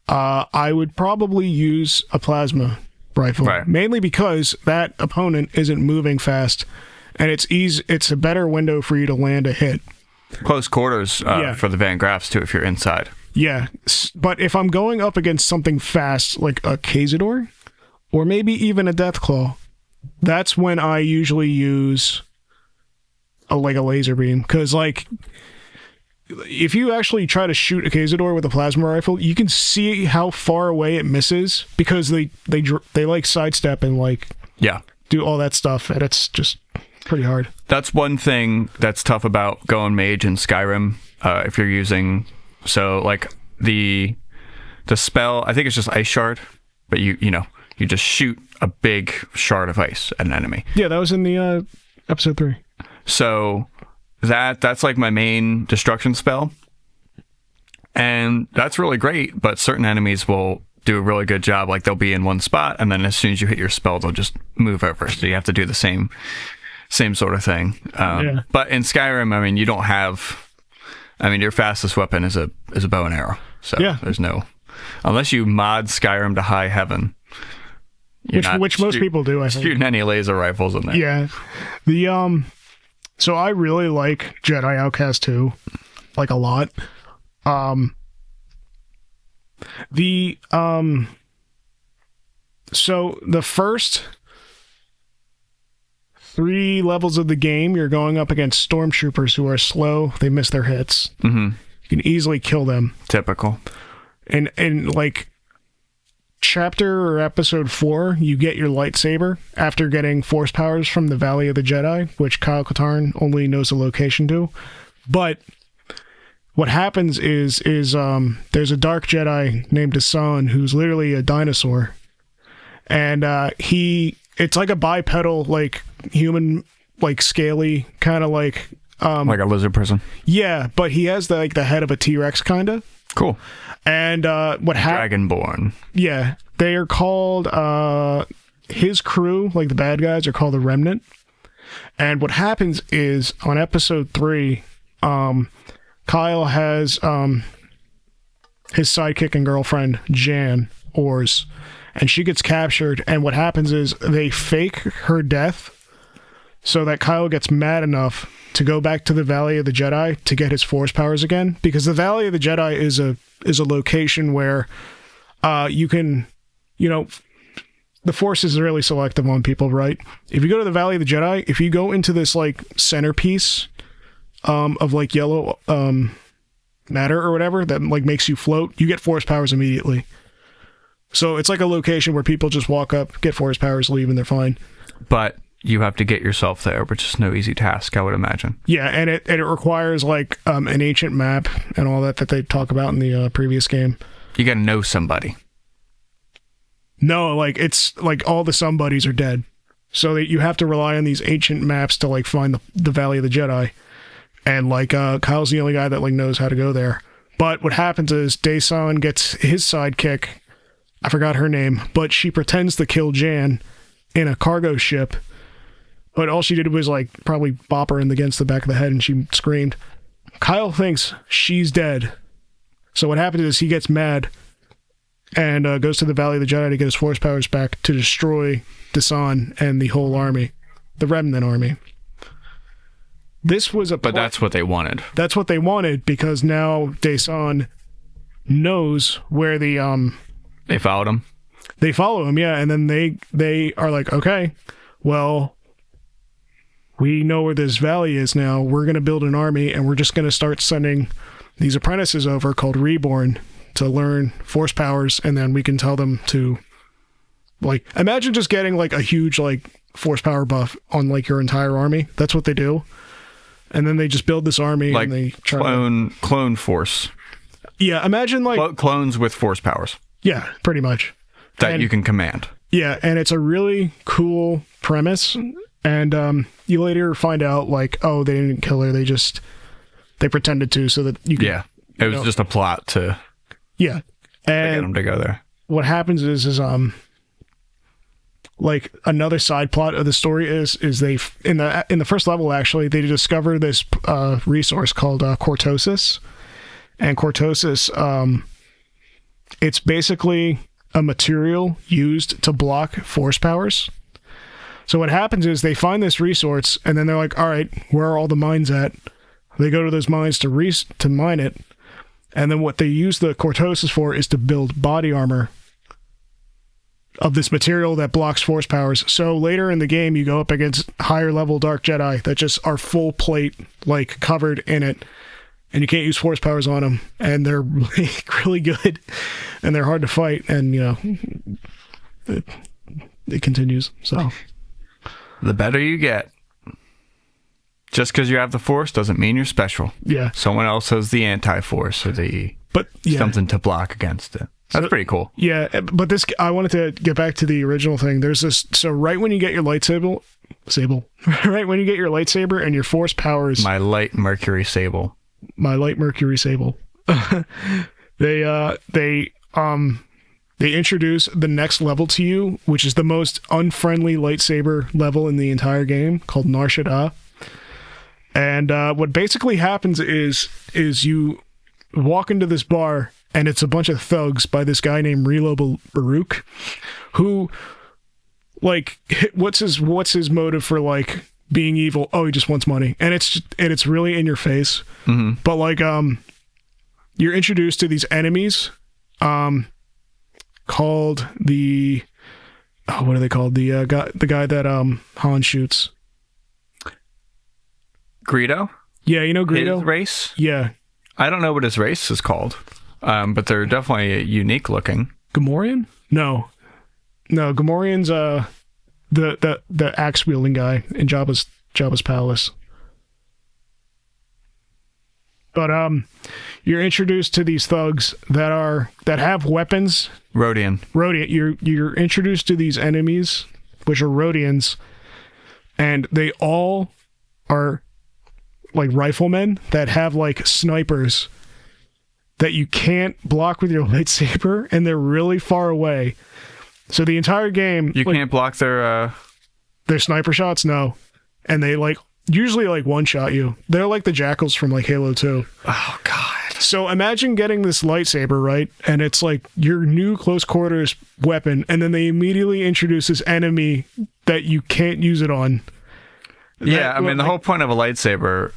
I would probably use a plasma rifle, mainly because that opponent isn't moving fast, and it's a better window for you to land a hit. Close quarters for the Van Graffs too if you're inside. Yeah, but if I'm going up against something fast like a Cazador or maybe even a Deathclaw, that's when I usually use a laser beam, because like if you actually try to shoot a Cazador with a plasma rifle, you can see how far away it misses because they like sidestep and like do all that stuff, and it's just pretty hard. That's one thing that's tough about going mage in Skyrim. If you're using like the spell, I think it's just Ice Shard, but you just shoot a big shard of ice at an enemy. Yeah, that was in the episode 3. So that's like my main destruction spell, and that's really great, but certain enemies will do a really good job. Like they'll be in one spot, and then as soon as you hit your spell, they'll just move over, so you have to do the same sort of thing. But in Skyrim, I mean, you don't have, your fastest weapon is a bow and arrow, so there's no, unless you mod Skyrim to high heaven, which most people do, I think. Shooting any laser rifles in there. Yeah. The so I really like Jedi Outcast 2, like a lot. So the first 3 levels of the game, you're going up against stormtroopers who are slow. They miss their hits. Mm-hmm. You can easily kill them. Typical. And like chapter or episode 4, you get your lightsaber after getting force powers from the Valley of the Jedi, which Kyle Katarn only knows the location to. But what happens is there's a dark Jedi named Hassan who's literally a dinosaur, and it's like a bipedal, like human, like scaly kind of like a lizard person. Yeah, but he has the head of a T-Rex kind of. Cool. And Dragonborn. Yeah, they are called his crew, like the bad guys, are called the Remnant. And what happens is on episode 3, Kyle has his sidekick and girlfriend Jan Ors, and she gets captured. And what happens is they fake her death so that Kyle gets mad enough to go back to the Valley of the Jedi to get his force powers again, because the Valley of the Jedi is a location where you can, the Force is really selective on people, right? If you go to the Valley of the Jedi, if you go into this like centerpiece of like yellow matter or whatever that like makes you float, you get force powers immediately. So it's like a location where people just walk up, get force powers, leave, and they're fine. But you have to get yourself there, which is no easy task, I would imagine. Yeah, and it requires like an ancient map and all that they talk about in the previous game. You gotta know somebody. No, like it's like all the somebodies are dead, so that you have to rely on these ancient maps to like find the Valley of the Jedi, and like Kyle's the only guy that like knows how to go there. But what happens is Daesan gets his sidekick, I forgot her name, but she pretends to kill Jan in a cargo ship. But all she did was like probably bop her against the back of the head and she screamed. Kyle thinks she's dead. So what happens is he gets mad and goes to the Valley of the Jedi to get his force powers back to destroy Daesan and the whole army, the Remnant army. This was But that's what they wanted. That's what they wanted, because now Daesan knows where the They followed him. They follow him, yeah, and then they are like, okay, well, we know where this valley is now. We're going to build an army, and we're just going to start sending these apprentices over called Reborn to learn force powers, and then we can tell them to, like, imagine just getting, like, a huge, like, force power buff on, like, your entire army. That's what they do. And then they just build this army, like and they try clone force. Yeah, imagine, like... clones with force powers. Yeah, pretty much. That you can command. Yeah, and it's a really cool premise. And you later find out, like, oh, they didn't kill her. They pretended to so that you could... Yeah, it was just a plot to... Yeah. And get them to go there. What happens is like, another side plot of the story is they... In the first level, actually, they discover this resource called cortosis. And cortosis, it's basically a material used to block force powers. So what happens is they find this resource, and then they're like, all right, where are all the mines at? They go to those mines to mine it, and then what they use the cortosis for is to build body armor of this material that blocks force powers. So later in the game, you go up against higher level Dark Jedi that just are full plate, like covered in it, and you can't use force powers on them, and they're really, really good, and they're hard to fight, and, you know, it continues, so. The better you get. Just because you have the Force doesn't mean you're special. Yeah. Someone else has the anti-Force or something to block against it. That's pretty cool. Yeah, but I wanted to get back to the original thing. There's this, so right when you get your lightsaber, right when you get your lightsaber and your Force powers. My light Mercury sable. They introduce the next level to you, which is the most unfriendly lightsaber level in the entire game, called Nar Shaddaa. And what basically happens is you walk into this bar, and it's a bunch of thugs by this guy named Relo Baruch, who, like, what's his motive for, like, being evil? Oh, he just wants money, and it's really in your face. Mm-hmm. But like, you're introduced to these enemies, called the what are they called? The guy that Han shoots. Greedo? Yeah, you know Greedo? His race? Yeah. I don't know what his race is called, but they're definitely unique looking. Gamorrean? No, Gamorrean's the axe wielding guy in Jabba's palace. But you're introduced to these thugs that have weapons. Rodian. You're introduced to these enemies, which are Rodians, and they all are like riflemen that have like snipers that you can't block with your lightsaber, and they're really far away. So the entire game, you can't block their sniper shots. No, and they usually one shot you. They're like the jackals from like Halo 2. Oh God. So imagine getting this lightsaber, right? And it's like your new close quarters weapon, and then they immediately introduce this enemy that you can't use it on. Yeah, I mean the whole point of a lightsaber,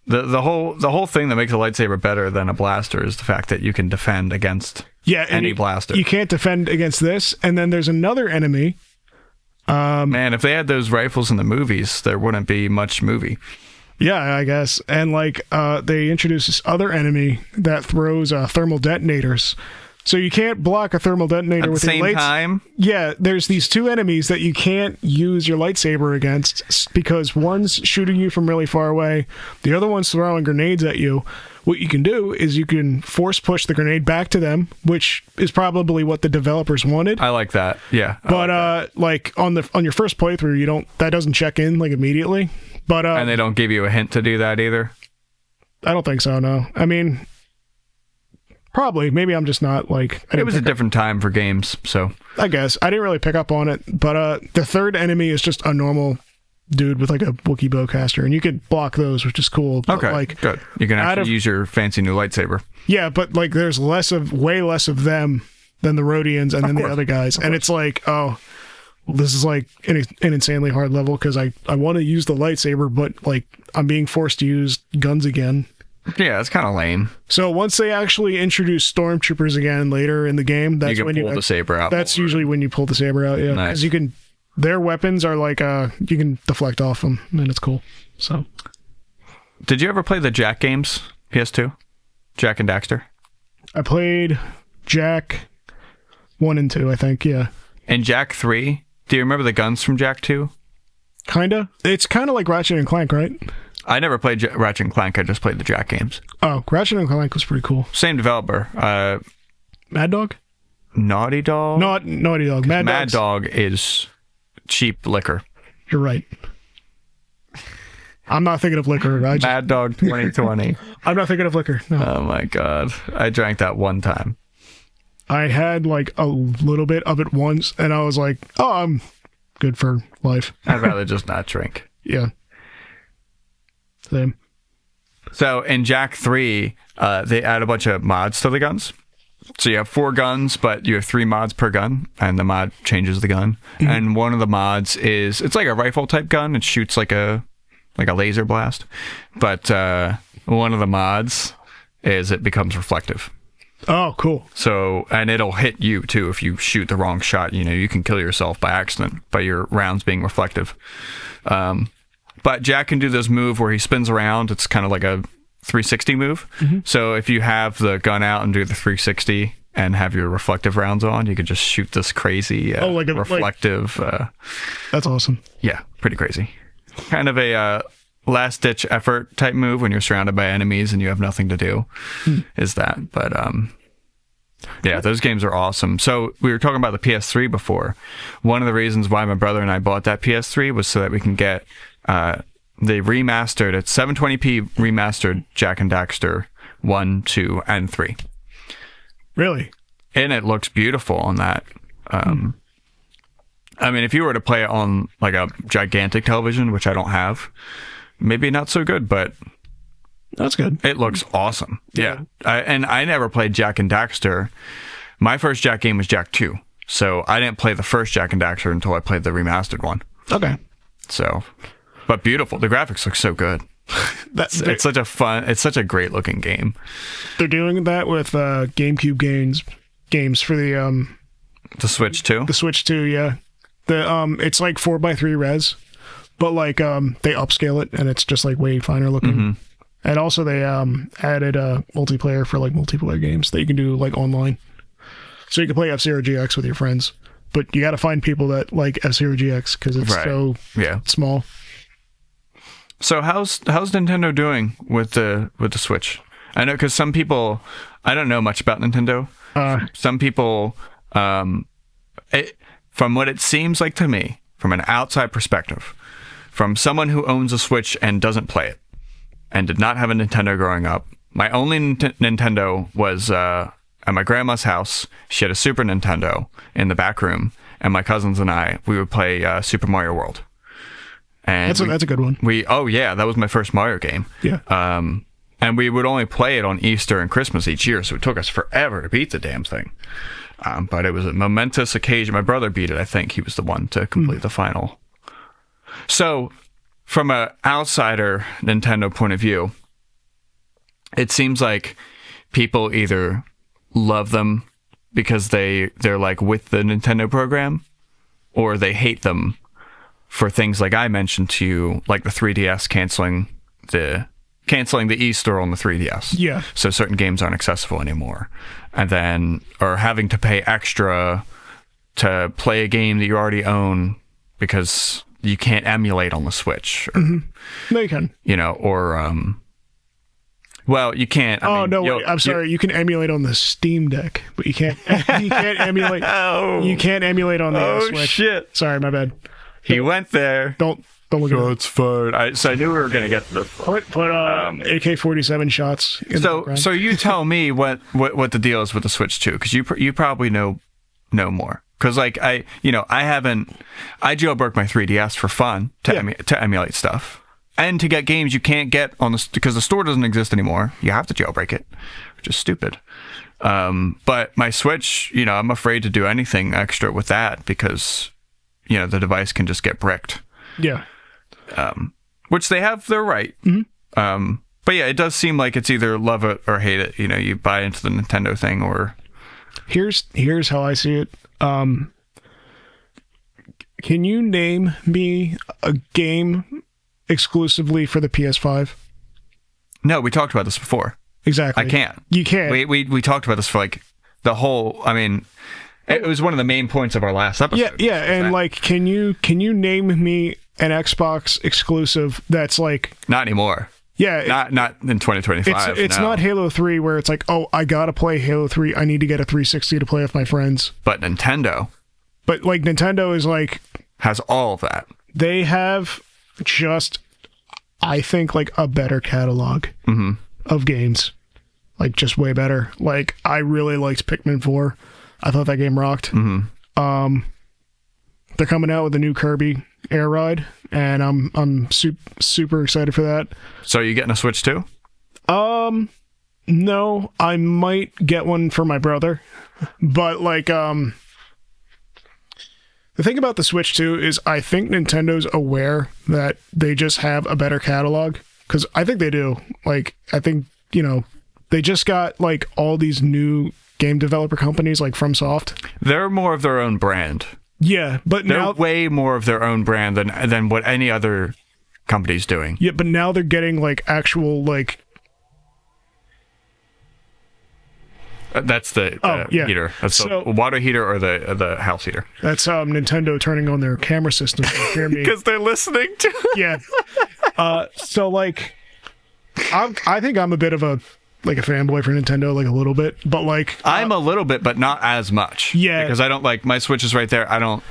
the whole thing that makes a lightsaber better than a blaster is the fact that you can defend against any blaster. You can't defend against this, and then there's another enemy. Man, if they had those rifles in the movies, there wouldn't be much movie. Yeah, I guess. And they introduce this other enemy that throws thermal detonators. So you can't block a thermal detonator with the same time? Yeah, there's these two enemies that you can't use your lightsaber against because one's shooting you from really far away, the other one's throwing grenades at you. What you can do is you can force push the grenade back to them, which is probably what the developers wanted. I like that. Yeah. But on your first playthrough, that doesn't check in immediately. But and they don't give you a hint to do that either. I don't think so. No, I mean, probably. Maybe I'm just not it was a different time for games, so I guess I didn't really pick up on it. But the third enemy is just a normal dude with a Wookiee bowcaster, and you could block those, which is cool. Okay, good. You can actually use your fancy new lightsaber. Yeah, but there's way less of them than the Rodians and then the other guys, and it's oh. This is an insanely hard level because I want to use the lightsaber, but I'm being forced to use guns again. Yeah, it's kind of lame. So once they actually introduce stormtroopers again later in the game, that's when you pull the saber out. That's usually when you pull the saber out. Yeah, because nice. Their weapons are you can deflect off them, and it's cool. So, did you ever play the Jack games? PS2, Jack and Daxter. I played Jack 1 and 2, I think. Yeah, and Jack 3. Do you remember the guns from Jack 2? Kinda. It's kind of like Ratchet and Clank, right? I never played Ratchet and Clank. I just played the Jack games. Oh, Ratchet and Clank was pretty cool. Same developer. Mad Dog? Naughty Dog? Naughty Dog. Mad Dog is cheap liquor. You're right. I'm not thinking of liquor. Mad Dog 2020. I'm not thinking of liquor. No. Oh my God. I drank that one time. I had a little bit of it once, and I was like, oh, I'm good for life. I'd rather just not drink. Yeah. Same. So in Jack 3, they add a bunch of mods to the guns. So you have 4 guns, but you have 3 mods per gun, and the mod changes the gun. Mm-hmm. And one of the mods is, it's like a rifle type gun. It shoots like a laser blast. But one of the mods is it becomes reflective. Oh, cool. So, and it'll hit you too if you shoot the wrong shot. You know, you can kill yourself by accident by your rounds being reflective. But Jack can do this move where he spins around. It's kind of like a 360 move. Mm-hmm. So if you have the gun out and do the 360 and have your reflective rounds on, you could just shoot this crazy reflective. That's awesome. Yeah, pretty crazy. Kind of a last ditch effort type move when you're surrounded by enemies and you have nothing to do. Is that? But yeah, those games are awesome. So we were talking about the PS3 before. One of the reasons why my brother and I bought that PS3 was so that we can get the remastered, it's 720p remastered Jak and Daxter 1, 2, and 3. Really? And it looks beautiful on that. I mean, if you were to play it on like a gigantic television, which I don't have, maybe not so good, but that's good. It looks awesome. Yeah. And I never played Jak and Daxter. My first Jak game was Jak 2. So I didn't play the first Jak and Daxter until I played the remastered one. Okay. So, but beautiful. The graphics look so good. It's such a great looking game. They're doing that with GameCube games for the Switch 2? The Switch 2, yeah. It's like 4x3 res, but like they upscale it and it's just like way finer looking. Mm-hmm. And also they added multiplayer for like multiplayer games that you can do like online. So you can play F-Zero GX with your friends, but you got to find people that like F-Zero GX because it's so small. So how's Nintendo doing with the Switch? I know because some people, I don't know much about Nintendo. Some people, from what it seems like to me, from an outside perspective, from someone who owns a Switch and doesn't play it, and did not have a Nintendo growing up, my only Nintendo was at my grandma's house. She had a Super Nintendo in the back room, and my cousins and we would play Super Mario World. And that's a good one. That was my first Mario game. Yeah. And we would only play it on Easter and Christmas each year, so it took us forever to beat the damn thing. But it was a momentous occasion. My brother beat it, I think. He was the one to complete the final. So, from an outsider Nintendo point of view, it seems like people either love them because they're like with the Nintendo program, or they hate them for things like I mentioned to you, like the 3DS canceling the eStore on the 3DS. Yeah. So certain games aren't accessible anymore. And then, or having to pay extra to play a game that you already own because you can't emulate on the Switch. Or, No, you can. You know, or, well, you can't. I'm sorry. You can emulate on the Steam Deck, but you can't emulate. You can't emulate on the Switch. Oh, shit. Sorry, my bad. He went there. Don't look at it. It's fine. So I knew we were going to get to this. Put AK-47 shots in the background. So you tell me what the deal is with the Switch 2, because you probably know more. Because like I jailbroke my 3DS for fun to emulate stuff and to get games you can't get on because the store doesn't exist anymore. You have to jailbreak it, which is stupid. But my Switch, I'm afraid to do anything extra with that because the device can just get bricked. Yeah. Which they have their right. Mm-hmm. But yeah, it does seem like it's either love it or hate it. You buy into the Nintendo thing or... Here's how I see it. Can you name me a game exclusively for the PS5? No, we talked about this before. Exactly. I can't. You can't. We talked about this for like the whole... I mean... It was one of the main points of our last episode. Yeah, and like, can you name me an Xbox exclusive that's like not anymore? Yeah, not in 2025. It's not Halo 3 where it's like, oh, I gotta play Halo 3. I need to get a 360 to play with my friends. But Nintendo is like has all of that. They have just, I think, like a better catalog of games, like just way better. Like I really liked Pikmin 4. I thought that game rocked. Mm-hmm. They're coming out with a new Kirby Air Ride, and I'm super excited for that. So are you getting a Switch too? No, I might get one for my brother, but like, the thing about the Switch too is I think Nintendo's aware that they just have a better catalog, because I think they do. Like, I think, they just got like all these new game developer companies like FromSoft. They're more of their own brand. Yeah, but They're now way more of their own brand than what any other company's doing. Yeah, but now they're getting like actual like. That's the heater. That's the water heater or the house heater. That's Nintendo turning on their camera system. Hear me? Because they're listening to. Yeah. So like, I think I'm a bit of a fanboy for Nintendo, like a little bit, but like I'm a little bit, but not as much. Yeah. Because I don't like my Switch is right there. I don't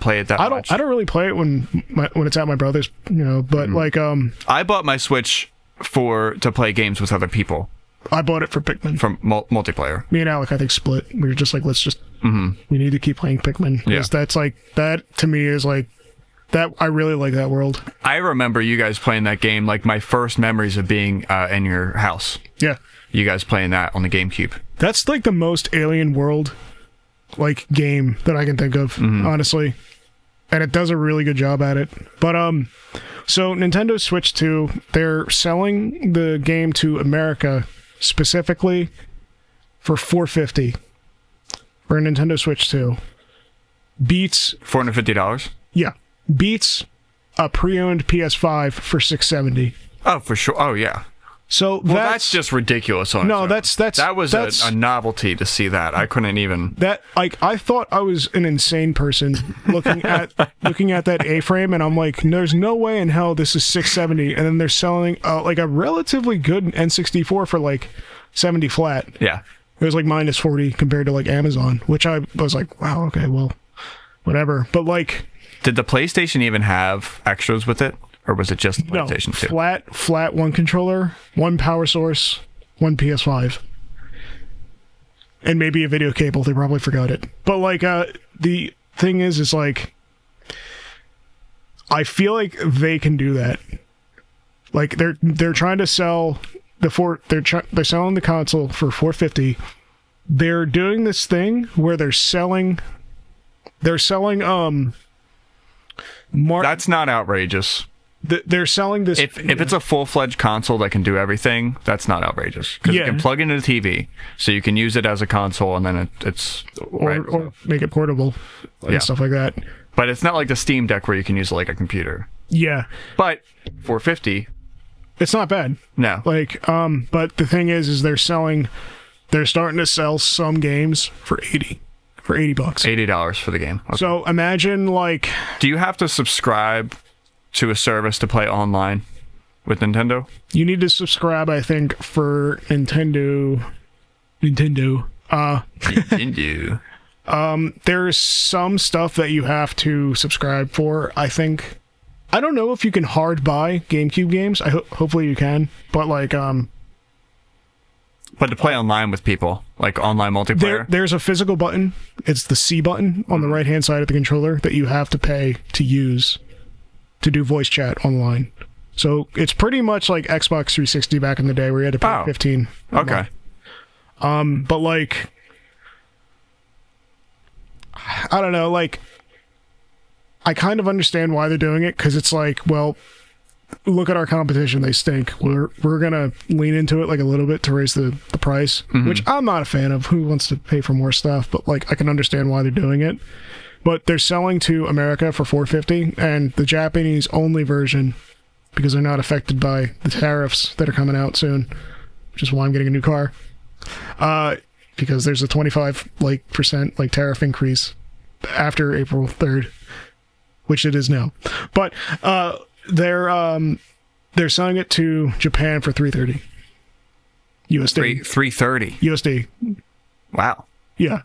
play it that much. I don't really play it when it's at my brother's, But like I bought my Switch to play games with other people. I bought it for Pikmin. From multiplayer. Me and Alec, I think, split. We were just like, let's just... We need to keep playing Pikmin. Yeah. That's like... That, to me, is like... That I really like that world. I remember you guys playing that game. Like, my first memories of being in your house. Yeah. You guys playing that on the GameCube. That's like the most alien world, like, game that I can think of, honestly. And it does a really good job at it. But, so Nintendo Switch 2, they're selling the game to America specifically for $450 for a Nintendo Switch 2. Beats $450? Yeah. Beats a pre-owned PS5 for $670. Oh, for sure. Oh, yeah. So that's just ridiculous on its own. That was a novelty to see that. I couldn't even. That, like, I thought I was an insane person looking at that A-frame, and I'm like, there's no way in hell this is $670, and then they're selling like a relatively good N64 for like $70 flat. Yeah. It was like minus 40 compared to like Amazon, which I was like, wow, okay, well, whatever. But like, did the PlayStation even have extras with it? Or was it just the PlayStation 2? Flat one controller, one power source, one PS5. And maybe a video cable. They probably forgot it. But like, the thing is like, I feel like they can do that. Like they're trying to sell they're selling the console for $450. They're doing this thing where they're selling that's not outrageous. They're selling this. If it's a full-fledged console that can do everything, that's not outrageous. Because you can plug into the TV, so you can use it as a console, and then it's... Or make it portable and stuff like that. But it's not like the Steam Deck where you can use it like a computer. Yeah. But $450... It's not bad. No. Like, but the thing is they're starting to sell some games for $80. $80 for the game. Okay. So imagine, like... Do you have to subscribe to a service to play online with Nintendo? You need to subscribe, I think, for Nintendo. Nintendo. There's some stuff that you have to subscribe for, I think. I don't know if you can hard buy GameCube games. Hopefully you can. But like, but to play online with people, like online multiplayer? There's a physical button. It's the C button on the right-hand side of the controller that you have to pay to use to do voice chat online. So it's pretty much like Xbox 360 back in the day where you had to pay $15. Okay. But like, I don't know, like, I kind of understand why they're doing it, because it's like, well, look at our competition, they stink. We're gonna lean into it like a little bit to raise the price, which I'm not a fan of. Who wants to pay for more stuff? But like, I can understand why they're doing it. But they're selling to America for $450, and the Japanese only version, because they're not affected by the tariffs that are coming out soon, which is why I'm getting a new car. Because there's a 25% tariff increase after April 3rd. Which it is now. But they're selling it to Japan for $330 USD. $330 USD. Wow. Yeah.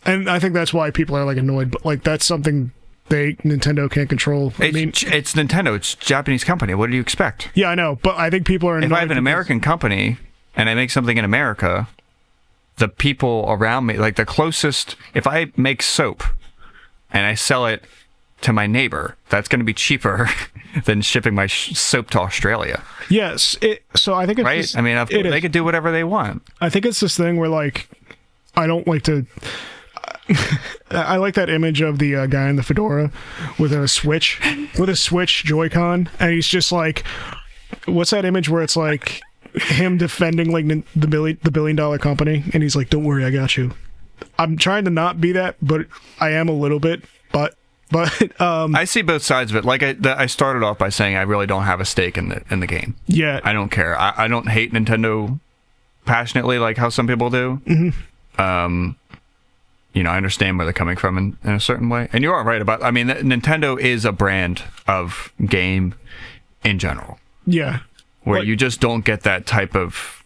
And I think that's why people are like annoyed, but like that's something Nintendo can't control. It's Nintendo, it's a Japanese company. What do you expect? Yeah, I know, but I think people are annoyed. If I have an American company and I make something in America, the people around me, like the closest, if I make soap and I sell it to my neighbor. That's going to be cheaper than shipping my soap to Australia. Yes. So I think it's right. I mean, they could do whatever they want. I think it's this thing where like I don't like to. I like that image of the guy in the fedora with a Switch Joy-Con, and he's just like, what's that image where it's like him defending like the $1 billion company, and he's like, "Don't worry, I got you." I'm trying to not be that, but I am a little bit. But I see both sides of it. Like I started off by saying I really don't have a stake in the game. Yeah, I don't care. I don't hate Nintendo passionately like how some people do. Mm-hmm. I understand where they're coming from in a certain way. And you are right about, I mean, Nintendo is a brand of game in general. Yeah. Where you just don't get that type of,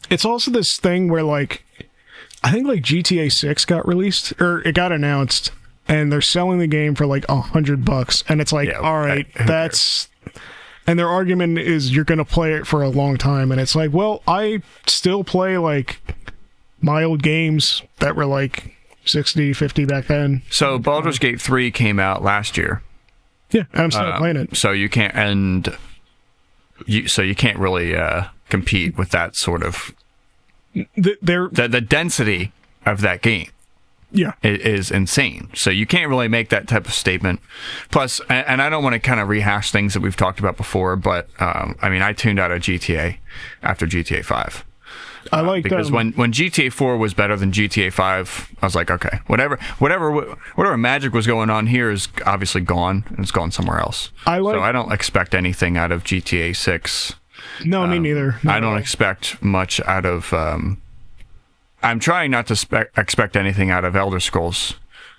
It's also this thing where, like, I think, like, GTA 6 got released, or it got announced, and they're selling the game for, like, $100. And it's like, all right, that's... And their argument is you're going to play it for a long time. And it's like, well, I still play, like... my old games that were like 60, 50 back then. So Baldur's Gate 3 came out last year. Yeah, and I'm still playing it. So you can't, you can't really compete with that sort of the density of that game. Yeah, is insane. So you can't really make that type of statement. Plus, and I don't want to kind of rehash things that we've talked about before, but I mean, I tuned out of GTA after GTA 5. I like because when GTA 4 was better than GTA 5, I was like, okay, whatever magic was going on here is obviously gone, and it's gone somewhere else. So I don't expect anything out of GTA 6. No, me neither. I don't expect much out of. I'm trying not to expect anything out of Elder Scrolls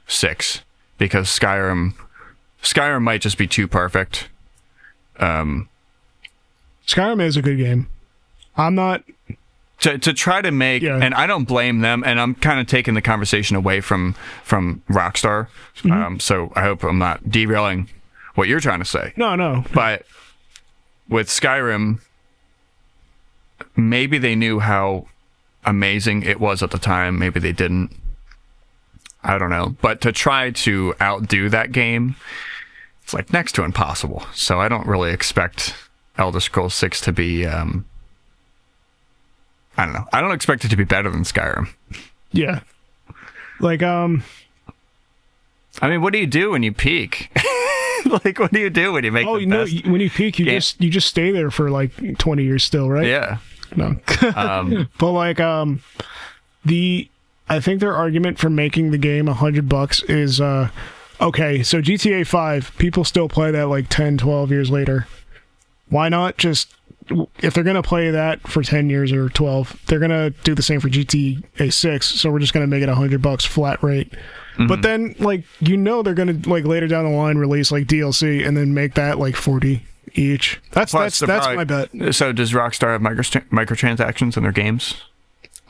6 because Skyrim might just be too perfect. Skyrim is a good game. I'm not. To try to make, and I don't blame them, and I'm kind of taking the conversation away from Rockstar, so I hope I'm not derailing what you're trying to say. No. But with Skyrim, maybe they knew how amazing it was at the time, maybe they didn't. I don't know. But to try to outdo that game, it's like next to impossible. So I don't really expect Elder Scrolls 6 to be... I don't know. I don't expect it to be better than Skyrim. Yeah. Like, I mean, what do you do when you peak? Like, what do you do when you make the best? When you peak, you just stay there for like 20 years still, right? Yeah. No. But like, I think their argument for making the game $100 is, okay, so GTA 5, people still play that like 10, 12 years later. Why not just... if they're going to play that for 10 years or 12, they're going to do the same for GTA 6, so we're just going to make it $100 flat rate. Mm-hmm. But then, like, they're going to, like, later down the line release, like, DLC and then make that, like, 40 each. That's my bet. So does Rockstar have microtransactions in their games?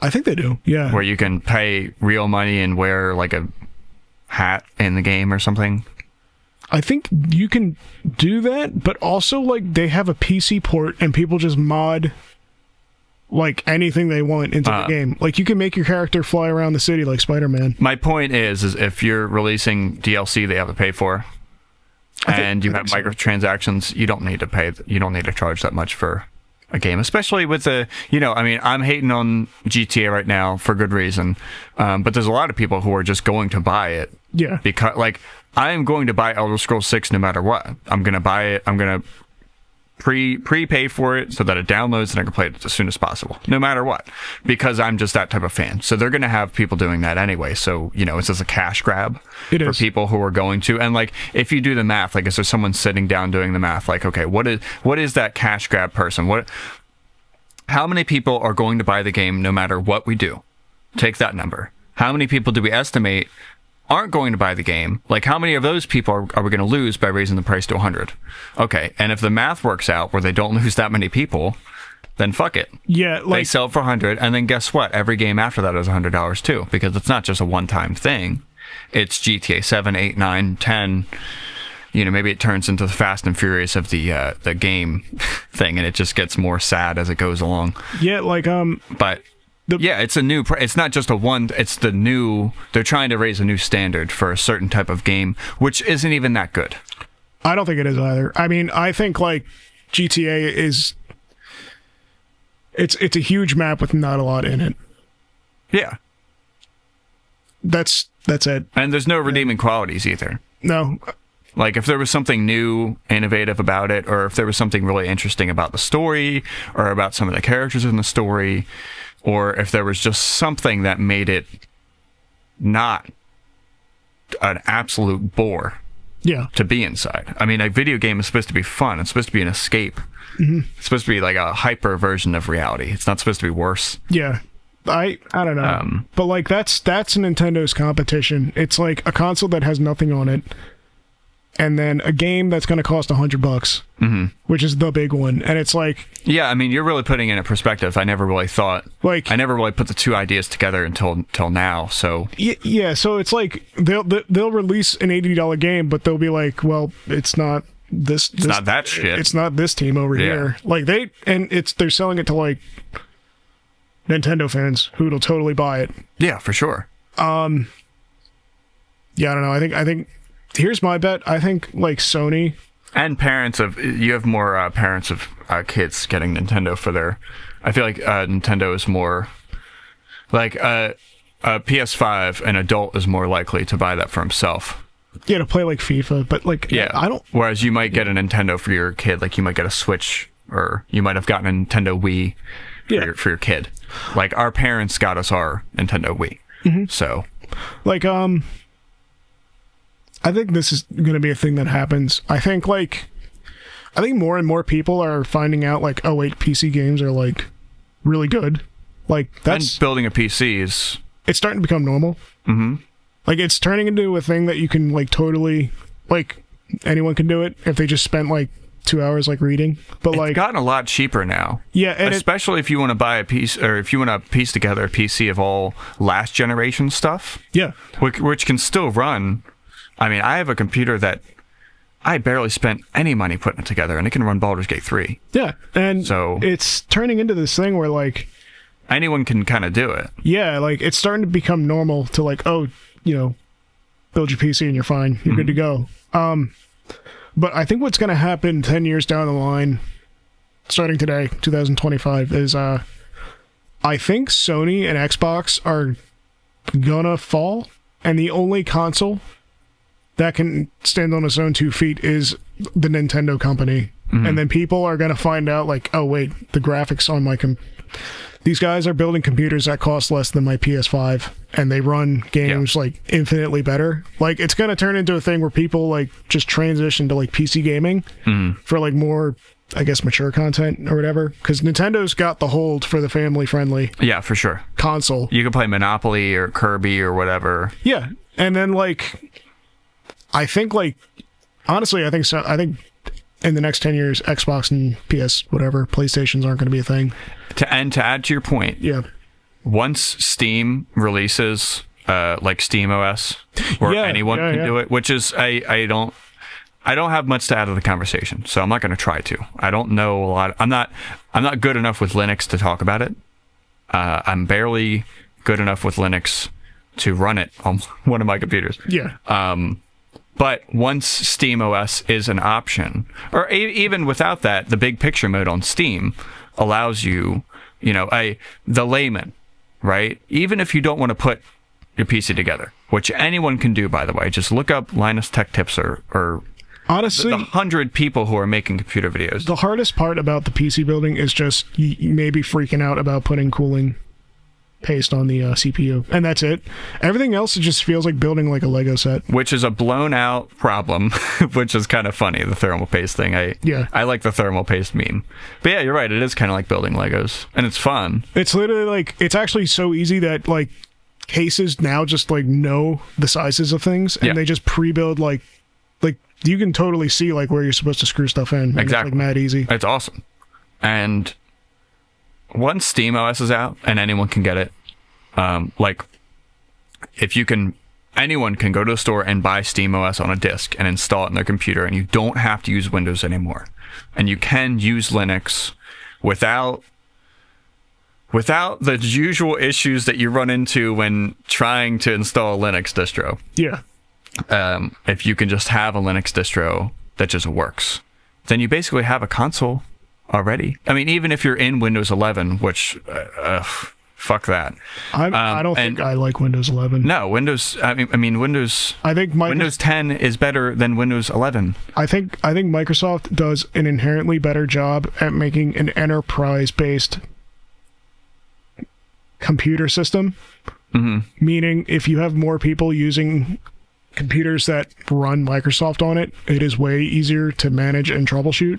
I think they do, yeah. Where you can pay real money and wear, like, a hat in the game or something? I think you can do that, but also, like, they have a PC port and people just mod, like, anything they want into the game. Like, you can make your character fly around the city like Spider-Man. My point is if you're releasing DLC they have to pay for, and you have microtransactions, you don't need to pay. You don't need to charge that much for a game, especially with the, I mean, I'm hating on GTA right now for good reason, but there's a lot of people who are just going to buy it. Yeah. Because, like, I am going to buy Elder Scrolls 6 no matter what. I'm going to buy it. I'm going to prepay for it so that it downloads and I can play it as soon as possible, no matter what, because I'm just that type of fan. So they're going to have people doing that anyway. So, it's just a cash grab for people who are going to. And, like, if you do the math, like, is there someone sitting down doing the math? Like, okay, what is that cash grab person? How many people are going to buy the game no matter what we do? Take that number. How many people do we estimate aren't going to buy the game? Like, how many of those people are we going to lose by raising the price to 100? Okay, and if the math works out where they don't lose that many people, then fuck it. Yeah, like, they sell for 100, and then guess what? Every game after that is $100 too, because it's not just a one-time thing. It's GTA 7, 8, 9, 10. Maybe it turns into the Fast and Furious of the game thing, and it just gets more sad as it goes along. Yeah, like But Yeah, it's a new. It's not just a one. It's the new. They're trying to raise a new standard for a certain type of game, which isn't even that good. I don't think it is either. I mean, I think like GTA is. It's a huge map with not a lot in it. Yeah, that's it. And there's no redeeming qualities either. No. Like, if there was something new, innovative about it, or if there was something really interesting about the story, or about some of the characters in the story, or if there was just something that made it not an absolute bore to be inside. I mean, a video game is supposed to be fun. It's supposed to be an escape. Mm-hmm. It's supposed to be like a hyper version of reality. It's not supposed to be worse. Yeah. I don't know. But, like, that's Nintendo's competition. It's like a console that has nothing on it, and then a game that's going to cost $100, which is the big one. And it's like... Yeah, I mean, you're really putting it in perspective. I never really thought... Like, I never really put the two ideas together until now, so... Yeah, so it's like, they'll release an $80 game, but they'll be like, well, it's not this... It's not that shit. It's not this team over here. Like, they're selling it to, like, Nintendo fans who'll totally buy it. Yeah, for sure. Yeah, I don't know. I think... Here's my bet. I think, like, Sony... And parents of... You have more parents of kids getting Nintendo for their... I feel like Nintendo is more... Like, a PS5, an adult is more likely to buy that for himself. Yeah, to play, like, FIFA, but, like... Yeah. I don't... Whereas you might get a Nintendo for your kid. Like, you might get a Switch, or you might have gotten a Nintendo Wii for your kid. Like, our parents got us our Nintendo Wii. Mm-hmm. So... Like, I think this is going to be a thing that happens. I think more and more people are finding out, like, oh, wait, PC games are, like, really good. Like, that's... And building a PC is... It's starting to become normal. Mm-hmm. Like, it's turning into a thing that you can, like, totally... Like, anyone can do it if they just spent, like, 2 hours, like, reading. But, it's like... gotten a lot cheaper now. Yeah, and especially if you want to buy a piece, or if you want to piece together a PC of all last generation stuff. Yeah. Which can still run... I mean, I have a computer that I barely spent any money putting it together, and it can run Baldur's Gate 3. Yeah, and so it's turning into this thing where, like... Anyone can kind of do it. Yeah, like, it's starting to become normal to, like, oh, you know, build your PC and you're fine. You're good to go. But I think what's going to happen 10 years down the line, starting today, 2025, is I think Sony and Xbox are gonna fall, and the only console that can stand on its own 2 feet is the Nintendo company. Mm-hmm. And then people are going to find out, like, oh, wait, the graphics on my... These guys are building computers that cost less than my PS5, and they run games, like, infinitely better. Like, it's going to turn into a thing where people, like, just transition to, like, PC gaming for, like, more, I guess, mature content or whatever. Because Nintendo's got the hold for the family-friendly... Yeah, for sure. ...console. You can play Monopoly or Kirby or whatever. Yeah, and then, like... I think, like, honestly, I think in the next 10 years, Xbox and PS, whatever, PlayStations aren't going to be a thing. To add to your point, once Steam releases, like Steam OS, where anyone can do it, which is, I don't have much to add to the conversation, so I'm not going to try to. I don't know a lot. I'm not good enough with Linux to talk about it. I'm barely good enough with Linux to run it on one of my computers. Yeah. But once Steam OS is an option, or even without that, the big picture mode on Steam allows you, the layman, right? Even if you don't want to put your PC together, which anyone can do, by the way, just look up Linus Tech Tips or honestly, the 100 people who are making computer videos. The hardest part about the PC building is just maybe freaking out about putting cooling paste on the CPU, and that's it. Everything else, it just feels like building like a Lego set, which is a blown out problem. Which is kind of funny, the thermal paste thing. I like the thermal paste meme, but yeah, you're right, it is kind of like building Legos, and it's fun. It's literally like, it's actually so easy that, like, cases now just, like, know the sizes of things, and they just pre-build, like you can totally see, like, where you're supposed to screw stuff in. Exactly. It's, like, mad easy. It's awesome. And once Steam OS is out and anyone can get it, like, anyone can go to the store and buy Steam OS on a disk and install it in their computer, and you don't have to use Windows anymore. And you can use Linux without without the usual issues that you run into when trying to install a Linux distro. Yeah. If you can just have a Linux distro that just works, then you basically have a console already. I mean, even if you're in Windows 11, which fuck that. I don't think I like Windows 11. No, Windows. I mean, Windows. I think Windows 10 is better than Windows 11. I think Microsoft does an inherently better job at making an enterprise-based computer system. Mm-hmm. Meaning, if you have more people using computers that run Microsoft on it, it is way easier to manage and troubleshoot.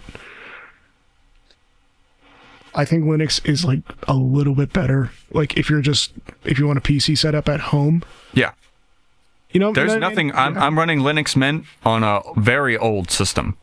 I think Linux is like a little bit better. Like if you want a PC setup at home. Yeah. You know, there's nothing. I'm running Linux Mint on a very old system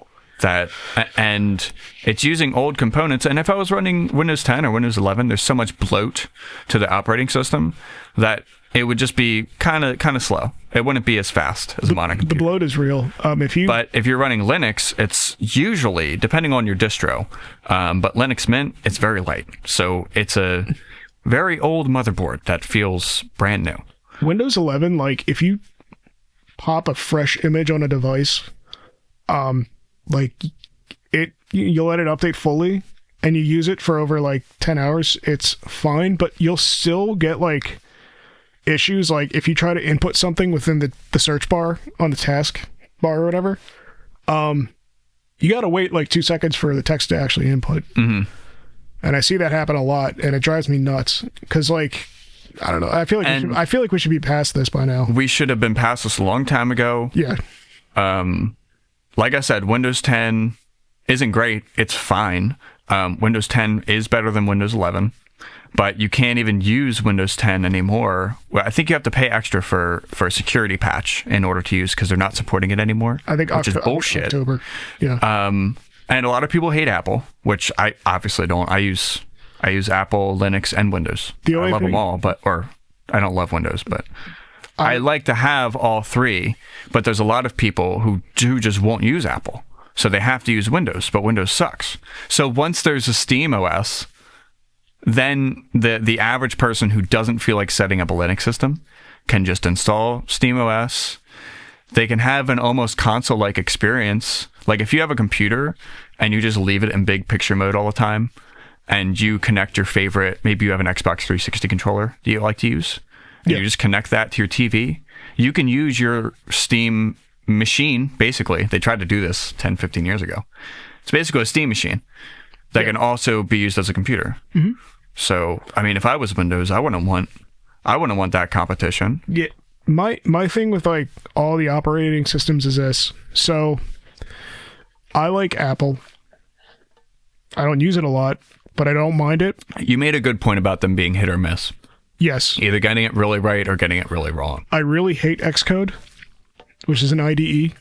and it's using old components. And if I was running Windows 10 or Windows 11, there's so much bloat to the operating system that it would just be kind of slow. It wouldn't be as fast as a modern computer. The bloat is real. But if you're running Linux, it's usually, depending on your distro, but Linux Mint, it's very light. So it's a very old motherboard that feels brand new. Windows 11, like if you pop a fresh image on a device, you'll let it update fully and you use it for over like 10 hours, it's fine, but you'll still get like issues. Like if you try to input something within the search bar on the task bar or whatever, you gotta wait like 2 seconds for the text to actually input. Mm-hmm. And I see that happen a lot, and it drives me nuts because like I don't know, I feel like we should be past this by now. We should have been past this a long time ago. Yeah. Like I said, Windows 10 isn't great, it's fine. Windows 10 is better than Windows 11, but you can't even use Windows 10 anymore. Well, I think you have to pay extra for a security patch in order to use, because they're not supporting it anymore. I think which is bullshit. October. Yeah. And a lot of people hate Apple, which I obviously don't. I use Apple, Linux, and Windows. I love them all, or I don't love Windows, but I like to have all three. But there's a lot of people who just won't use Apple, so they have to use Windows. But Windows sucks. So once there's a Steam OS, then the average person who doesn't feel like setting up a Linux system can just install Steam OS. They can have an almost console-like experience. Like if you have a computer and you just leave it in big picture mode all the time, and you connect your favorite, maybe you have an Xbox 360 controller that you like to use, and you just connect that to your TV, you can use your Steam machine, basically. They tried to do this 10, 15 years ago. It's basically a Steam machine that can also be used as a computer. Mm-hmm. So, I mean, if I was Windows, I wouldn't want that competition. Yeah. My thing with like all the operating systems is this. So I like Apple. I don't use it a lot, but I don't mind it. You made a good point about them being hit or miss. Yes. Either getting it really right or getting it really wrong. I really hate Xcode, which is an IDE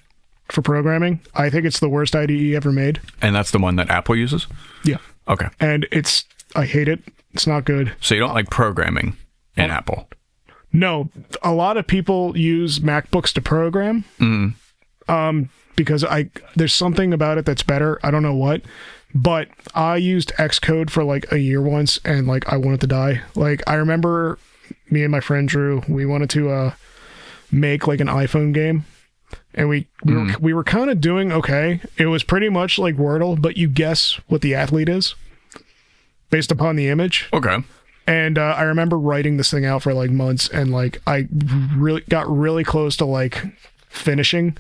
for programming. I think it's the worst IDE ever made. And that's the one that Apple uses? Yeah. Okay. And I hate it. It's not good. So you don't like programming in Apple? No. A lot of people use MacBooks to program. Because there's something about it that's better. I don't know what. But I used Xcode for like a year once, and like I wanted to die. Like I remember me and my friend Drew, we wanted to make like an iPhone game, and we were kind of doing okay. It was pretty much like Wordle, but you guess what the athlete is based upon the image. Okay. And I remember writing this thing out for like months, and like I really got really close to like finishing,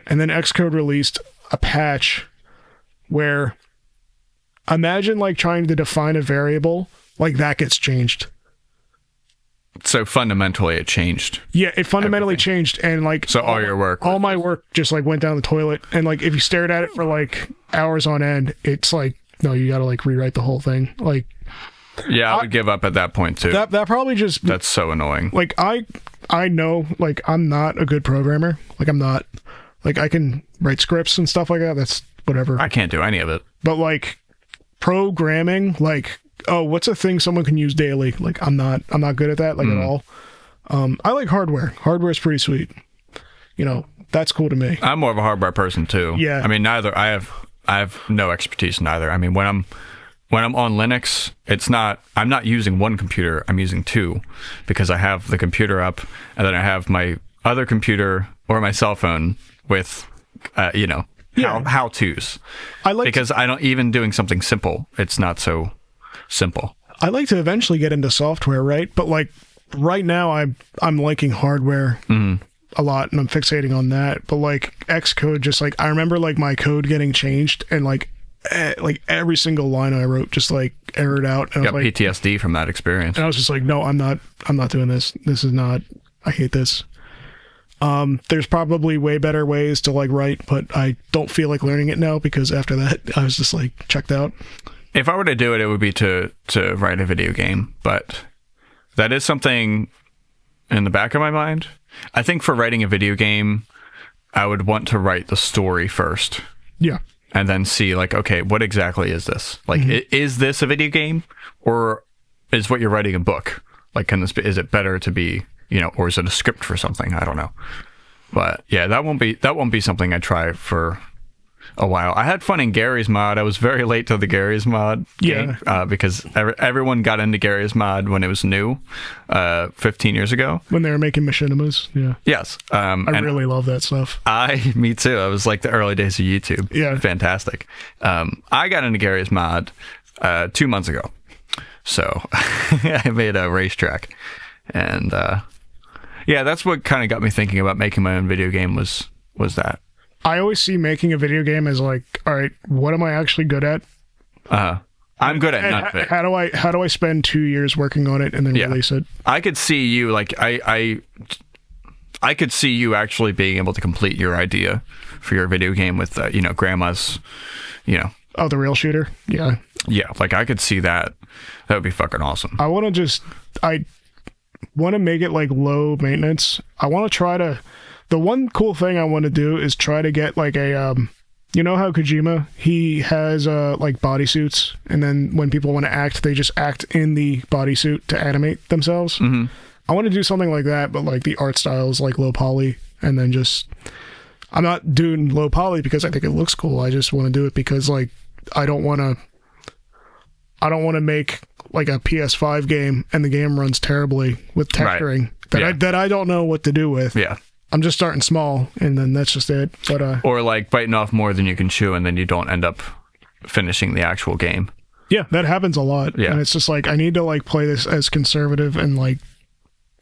and then Xcode released a patch where, imagine like trying to define a variable, like that gets changed. So fundamentally it changed. Yeah, it fundamentally changed, and like so all my work just like went down the toilet. And like if you stared at it for like hours on end, it's like, no, you gotta like rewrite the whole thing. Like yeah, I would give up at that point too. That probably just, that's so annoying. Like I know like I'm not a good programmer. Like I'm not, like I can write scripts and stuff like that. That's whatever. I can't do any of it. But like programming, like, oh, what's a thing someone can use daily? Like I'm not good at that, like at all. I like hardware. Hardware is pretty sweet. You know, that's cool to me. I'm more of a hardware person too. Yeah. I mean, I have no expertise in either. I mean, when when I'm on Linux, I'm not using one computer, I'm using two, because I have the computer up and then I have my other computer or my cell phone with, how-tos. Because I don't, even doing something simple, it's not so simple. I like to eventually get into software, right? But like right now I'm liking hardware a lot and I'm fixating on that. But like Xcode, just like I remember like my code getting changed and like every single line I wrote just like errored out. And got PTSD from that experience. And I was just like, no, I'm not doing this. This is not, I hate this. There's probably way better ways to like write, but I don't feel like learning it now because after that I was just like checked out. If I were to do it, it would be to write a video game, but that is something in the back of my mind. I think for writing a video game, I would want to write the story first. Yeah. And then see like, okay, what exactly is this? Like, is this a video game or is what you're writing a book? Like, is it better to be, or is it a script for something? I don't know. But yeah, that won't be something I try for a while. I had fun in Gary's mod. I was very late to the Gary's mod game, because everyone got into Gary's mod when it was new, 15 years ago. When they were making machinimas, yeah. Yes. I really love that stuff. Me too. I was like the early days of YouTube. Yeah. Fantastic. I got into Gary's mod 2 months ago. So I made a racetrack. And that's what kind of got me thinking about making my own video game was that. I always see making a video game as like, all right, what am I actually good at? I'm good at none of it. How do I spend 2 years working on it and then release it? I could see you like I could see you actually being able to complete your idea for your video game with grandma's, Oh, the rail shooter? Yeah. Yeah, like I could see that. That would be fucking awesome. I want to make it like low maintenance. I want to try to. The one cool thing I want to do is try to get like a, you know how Kojima, he has like bodysuits, and then when people want to act, they just act in the bodysuit to animate themselves. Mm-hmm. I want to do something like that, but like the art style is like low poly, and then just, I'm not doing low poly because I think it looks cool. I just want to do it because like I don't want to make like a PS5 game and the game runs terribly with texturing that I don't know what to do with. Yeah. I'm just starting small, and then that's just it. But or like biting off more than you can chew, and then you don't end up finishing the actual game. Yeah, that happens a lot. Yeah. And it's just like I need to like play this as conservative and like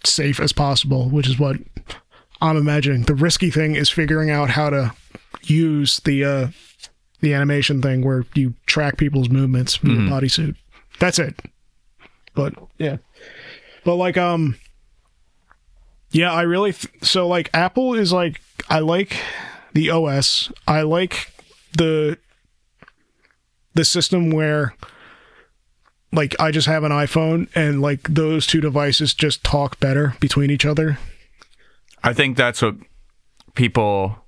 safe as possible, which is what I'm imagining. The risky thing is figuring out how to use the animation thing where you track people's movements with the bodysuit. That's it. But yeah. But like yeah, I really so like Apple is like, I like the OS. I like the system where like I just have an iPhone and like those two devices just talk better between each other. I think that's what people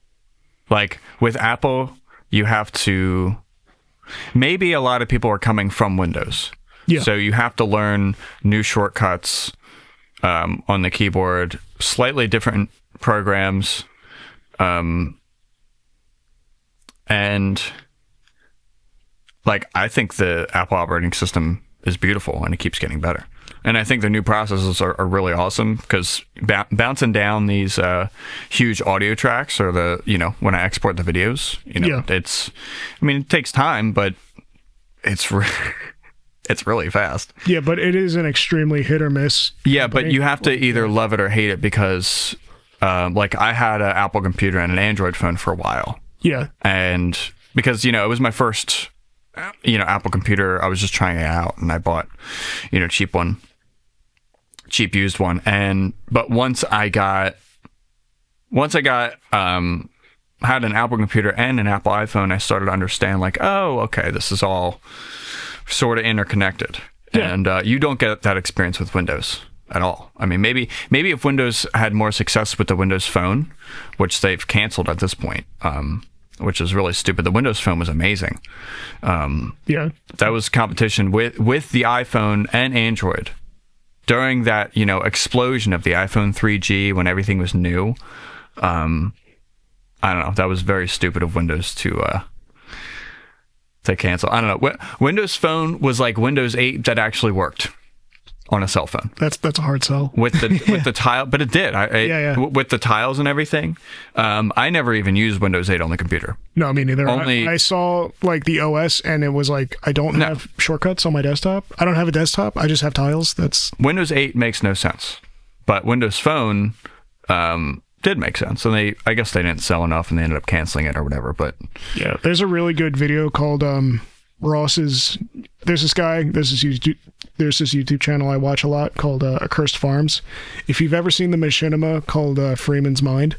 like with Apple. You have to, maybe a lot of people are coming from Windows. Yeah. So you have to learn new shortcuts on the keyboard, slightly different programs, and like I think the Apple operating system is beautiful and it keeps getting better. And I think the new processors are really awesome because bouncing down these huge audio tracks or when I export the videos, it takes time, but it's it's really fast. Yeah, but it is an extremely hit or miss. Yeah, but you have to either love it or hate it because, like, I had an Apple computer and an Android phone for a while. Yeah. And because, it was my first, Apple computer, I was just trying it out and I bought, cheap used one. But once I got, had an Apple computer and an Apple iPhone, I started to understand like, oh, okay, this is all sort of interconnected. Yeah. And you don't get that experience with Windows at all. I mean, maybe if Windows had more success with the Windows Phone, which they've canceled at this point, which is really stupid. The Windows Phone was amazing. Yeah. That was competition with the iPhone and Android. During that, explosion of the iPhone 3G when everything was new, I don't know. That was very stupid of Windows to They cancel. I don't know. Windows Phone was like Windows 8 that actually worked on a cell phone. That's a hard sell. With the tile, but it did. With the tiles and everything. I never even used Windows 8 on the computer. No, me neither. I saw like the OS, and it was like I don't have shortcuts on my desktop. I don't have a desktop. I just have tiles. That's Windows 8 makes no sense, but Windows Phone did make sense. And I guess they didn't sell enough, and they ended up canceling it or whatever. But yeah, there's a really good video called Ross's. There's this guy. There's this YouTube channel I watch a lot called Accursed Farms. If you've ever seen the machinima called Freeman's Mind,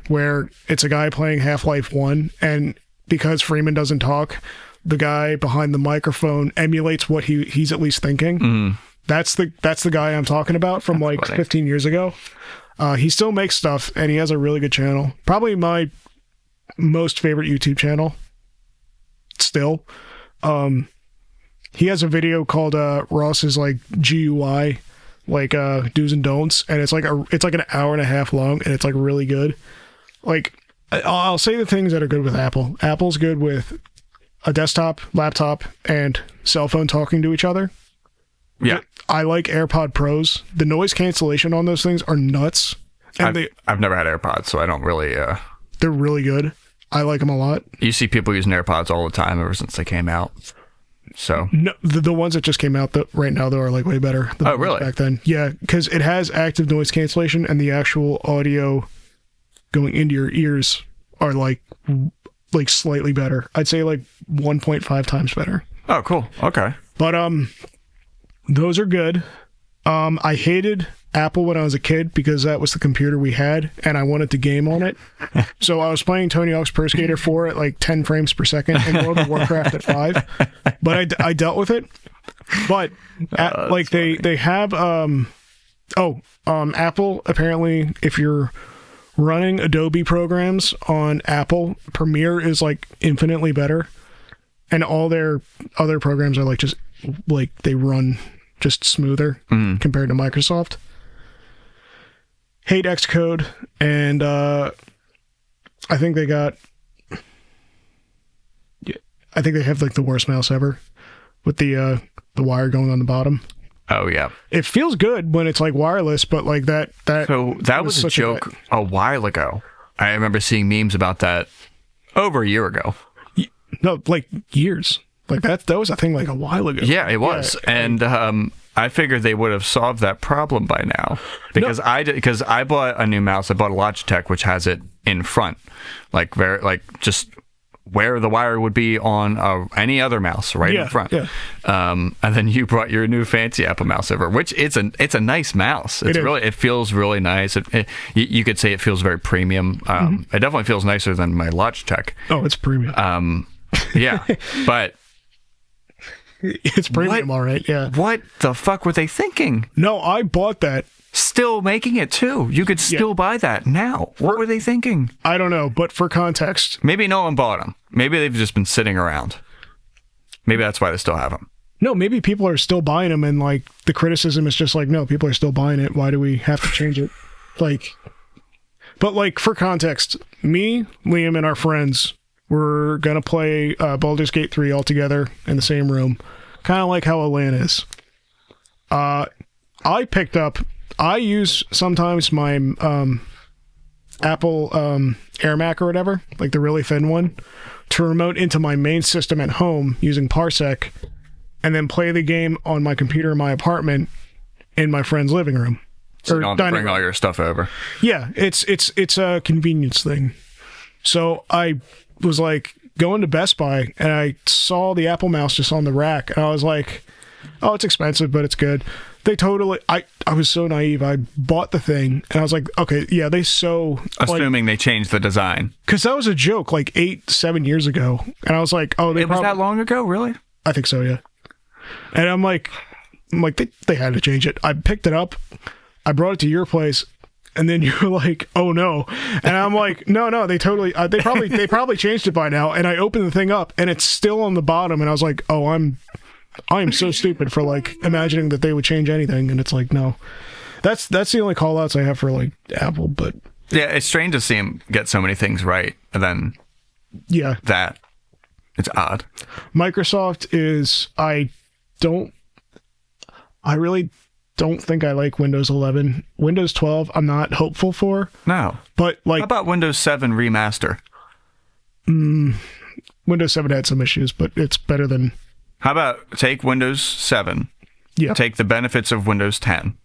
where it's a guy playing Half-Life 1, and because Freeman doesn't talk, the guy behind the microphone emulates what he's at least thinking. Mm. That's the guy I'm talking about from like 15 years ago. He still makes stuff, and he has a really good channel. Probably my most favorite YouTube channel still. He has a video called Ross's like GUI, like do's and don'ts, and it's like an hour and a half long, and it's like really good. Like I'll say the things that are good with Apple. Apple's good with a desktop, laptop, and cell phone talking to each other. Yeah. I like AirPod Pros. The noise cancellation on those things are nuts. And I've never had AirPods, so I don't really... They're really good. I like them a lot. You see people using AirPods all the time ever since they came out. So no, the ones that just came out right now, though, are like way better than oh, really? Back then. Yeah, because it has active noise cancellation, and the actual audio going into your ears are like slightly better. I'd say like 1.5 times better. Oh, cool. Okay. But those are good. I hated Apple when I was a kid because that was the computer we had, and I wanted to game on it. So I was playing Tony Hawk's Pro Skater 4 at like 10 frames per second and World of Warcraft at 5. But I dealt with it. But like they have Apple apparently, if you're running Adobe programs on Apple, Premiere is like infinitely better, and all their other programs are like just like they run just smoother compared to Microsoft. Hate Xcode, and I think they have like the worst mouse ever with the wire going on the bottom. Oh yeah, it feels good when it's like wireless, but like that. So that was a joke a while ago. I remember seeing memes about that over a year ago. No, like years. Like that was a thing like a while ago. Yeah, it was, yeah, and I figured they would have solved that problem by now because I bought a new mouse. I bought a Logitech, which has it in front, just where the wire would be on any other mouse, right in front. Yeah. And then you brought your new fancy Apple mouse over, which it's a nice mouse. It feels really nice. You could say it feels very premium. It definitely feels nicer than my Logitech. Oh, it's premium. Yeah, but. It's premium, all right, yeah. What the fuck were they thinking? No, I bought that. Still making it, too. You could still buy that now. What were they thinking? I don't know, but for context... Maybe no one bought them. Maybe they've just been sitting around. Maybe that's why they still have them. No, maybe people are still buying them, and, like, the criticism is just like, no, people are still buying it. Why do we have to change it? But, like, for context, me, Liam, and our friends... We're going to play Baldur's Gate 3 all together in the same room. Kind of like how Alan is. I use sometimes my Apple AirMac or whatever, like the really thin one, to remote into my main system at home using Parsec, and then play the game on my computer in my apartment in my friend's living room. So you don't have to bring all your stuff over. Yeah, it's a convenience thing. So I was like going to Best Buy and I saw the Apple mouse just on the rack and I was like, oh, it's expensive, but it's good. I was so naive. I bought the thing and I was like, okay, yeah, assuming they changed the design. Because that was a joke like 7 years ago. And I was like, oh, was that long ago, really? I think so, yeah. And I'm like they had to change it. I picked it up. I brought it to your place. And then you're like, oh no. And I'm like, no, they totally, they probably changed it by now. And I opened the thing up and it's still on the bottom. And I was like, oh, I am so stupid for like imagining that they would change anything. And it's like, no, that's the only call outs I have for like Apple, but. Yeah. It's strange to see them get so many things right. And then that. It's odd. Microsoft is, I really don't think I like Windows 11. Windows 12, I'm not hopeful for. No. But like, How about Windows 7 remaster? Windows 7 had some issues, but it's better than. How about take Windows 7, take the benefits of Windows 10,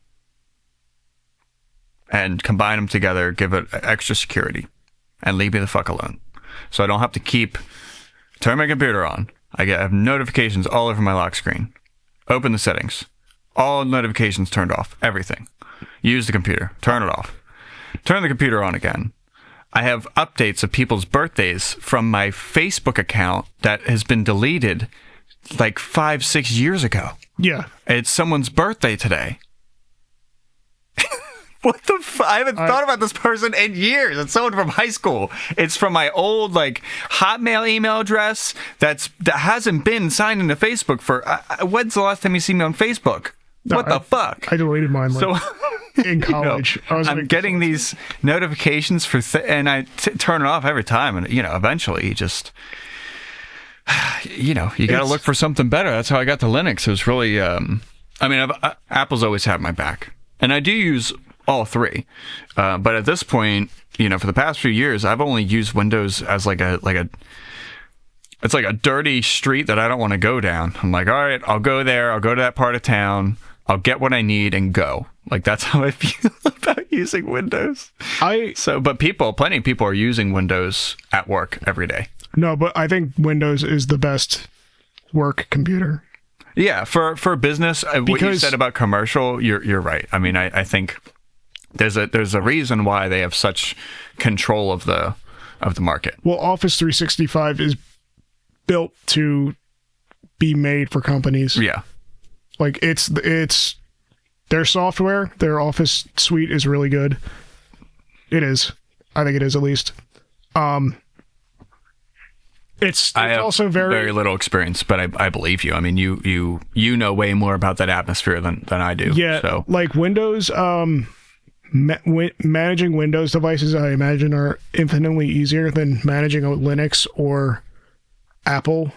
and combine them together, give it extra security, and leave me the fuck alone. So I don't have to turn my computer on. I have notifications all over my lock screen. Open the settings. All notifications turned off. Everything. Use the computer. Turn it off. Turn the computer on again. I have updates of people's birthdays from my Facebook account that has been deleted like 5-6 years ago. Yeah. It's someone's birthday today. What the I haven't thought about this person in years. It's someone from high school. It's from my old like Hotmail email address that hasn't been signed into Facebook for. When's the last time you see me on Facebook? What the fuck? I deleted mine in college. I'm getting these notifications for, and I turn it off every time, and eventually you just, you got to look for something better. That's how I got to Linux. It was really, Apple's always had my back, and I do use all three, but at this point, for the past few years, I've only used Windows as it's like a dirty street that I don't want to go down. I'm like, all right, I'll go there. I'll go to that part of town. I'll get what I need and go. Like, that's how I feel about using Windows. But plenty of people are using Windows at work every day. No, but I think Windows is the best work computer. Yeah, for business, what you said about commercial, you're right. I mean, I think there's a reason why they have such control of the market. Well, Office 365 is built to be made for companies. Yeah. Like it's their software, their Office suite is really good. It is. I think it is, at least. It's I have also very little experience, but I believe you. I mean, you know way more about that atmosphere than I do. Yeah. So. Like Windows, managing Windows devices, I imagine, are infinitely easier than managing a Linux or Apple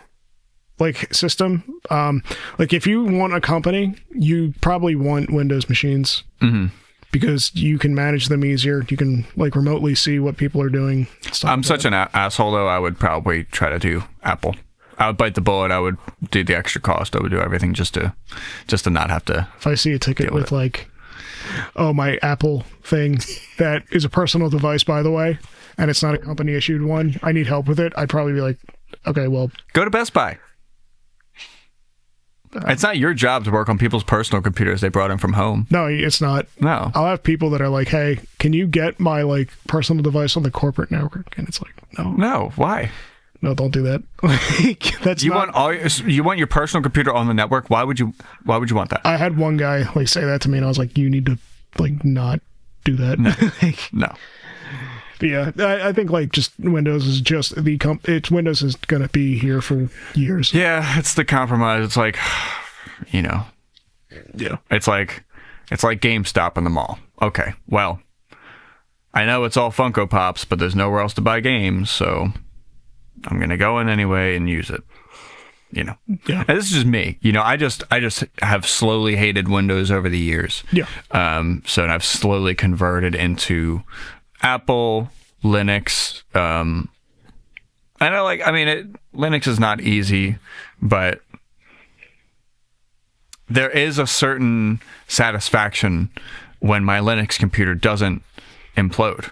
system. Like if you want a company, you probably want Windows machines. Mm-hmm. Because you can manage them easier. You can remotely see what people are doing. I'm such an asshole, though. I would probably try to do Apple. I would bite the bullet. I would do the extra cost. I would do everything just to not have to. If I see a ticket with my Apple thing that is a personal device, by the way, and it's not a company issued one, I need help with it, I'd probably be like, okay, well, go to Best Buy. It's not your job to work on people's personal computers they brought in from home. No, it's not. No. I'll have people that are like, hey, can you get my personal device on the corporate network? And it's like, no. No, why? No, don't do that. That's you want your personal computer on the network? Why would you want that? I had one guy say that to me, and I was like, you need to not do that. No. No. But yeah, I think just Windows is just Windows is gonna be here for years. Yeah, it's the compromise. It's yeah. It's like GameStop in the mall. Okay, well, I know it's all Funko Pops, but there's nowhere else to buy games, so I'm gonna go in anyway and use it. Yeah. And this is just me. I just have slowly hated Windows over the years. Yeah. So I've slowly converted into Apple, Linux, and Linux is not easy, but there is a certain satisfaction when my Linux computer doesn't implode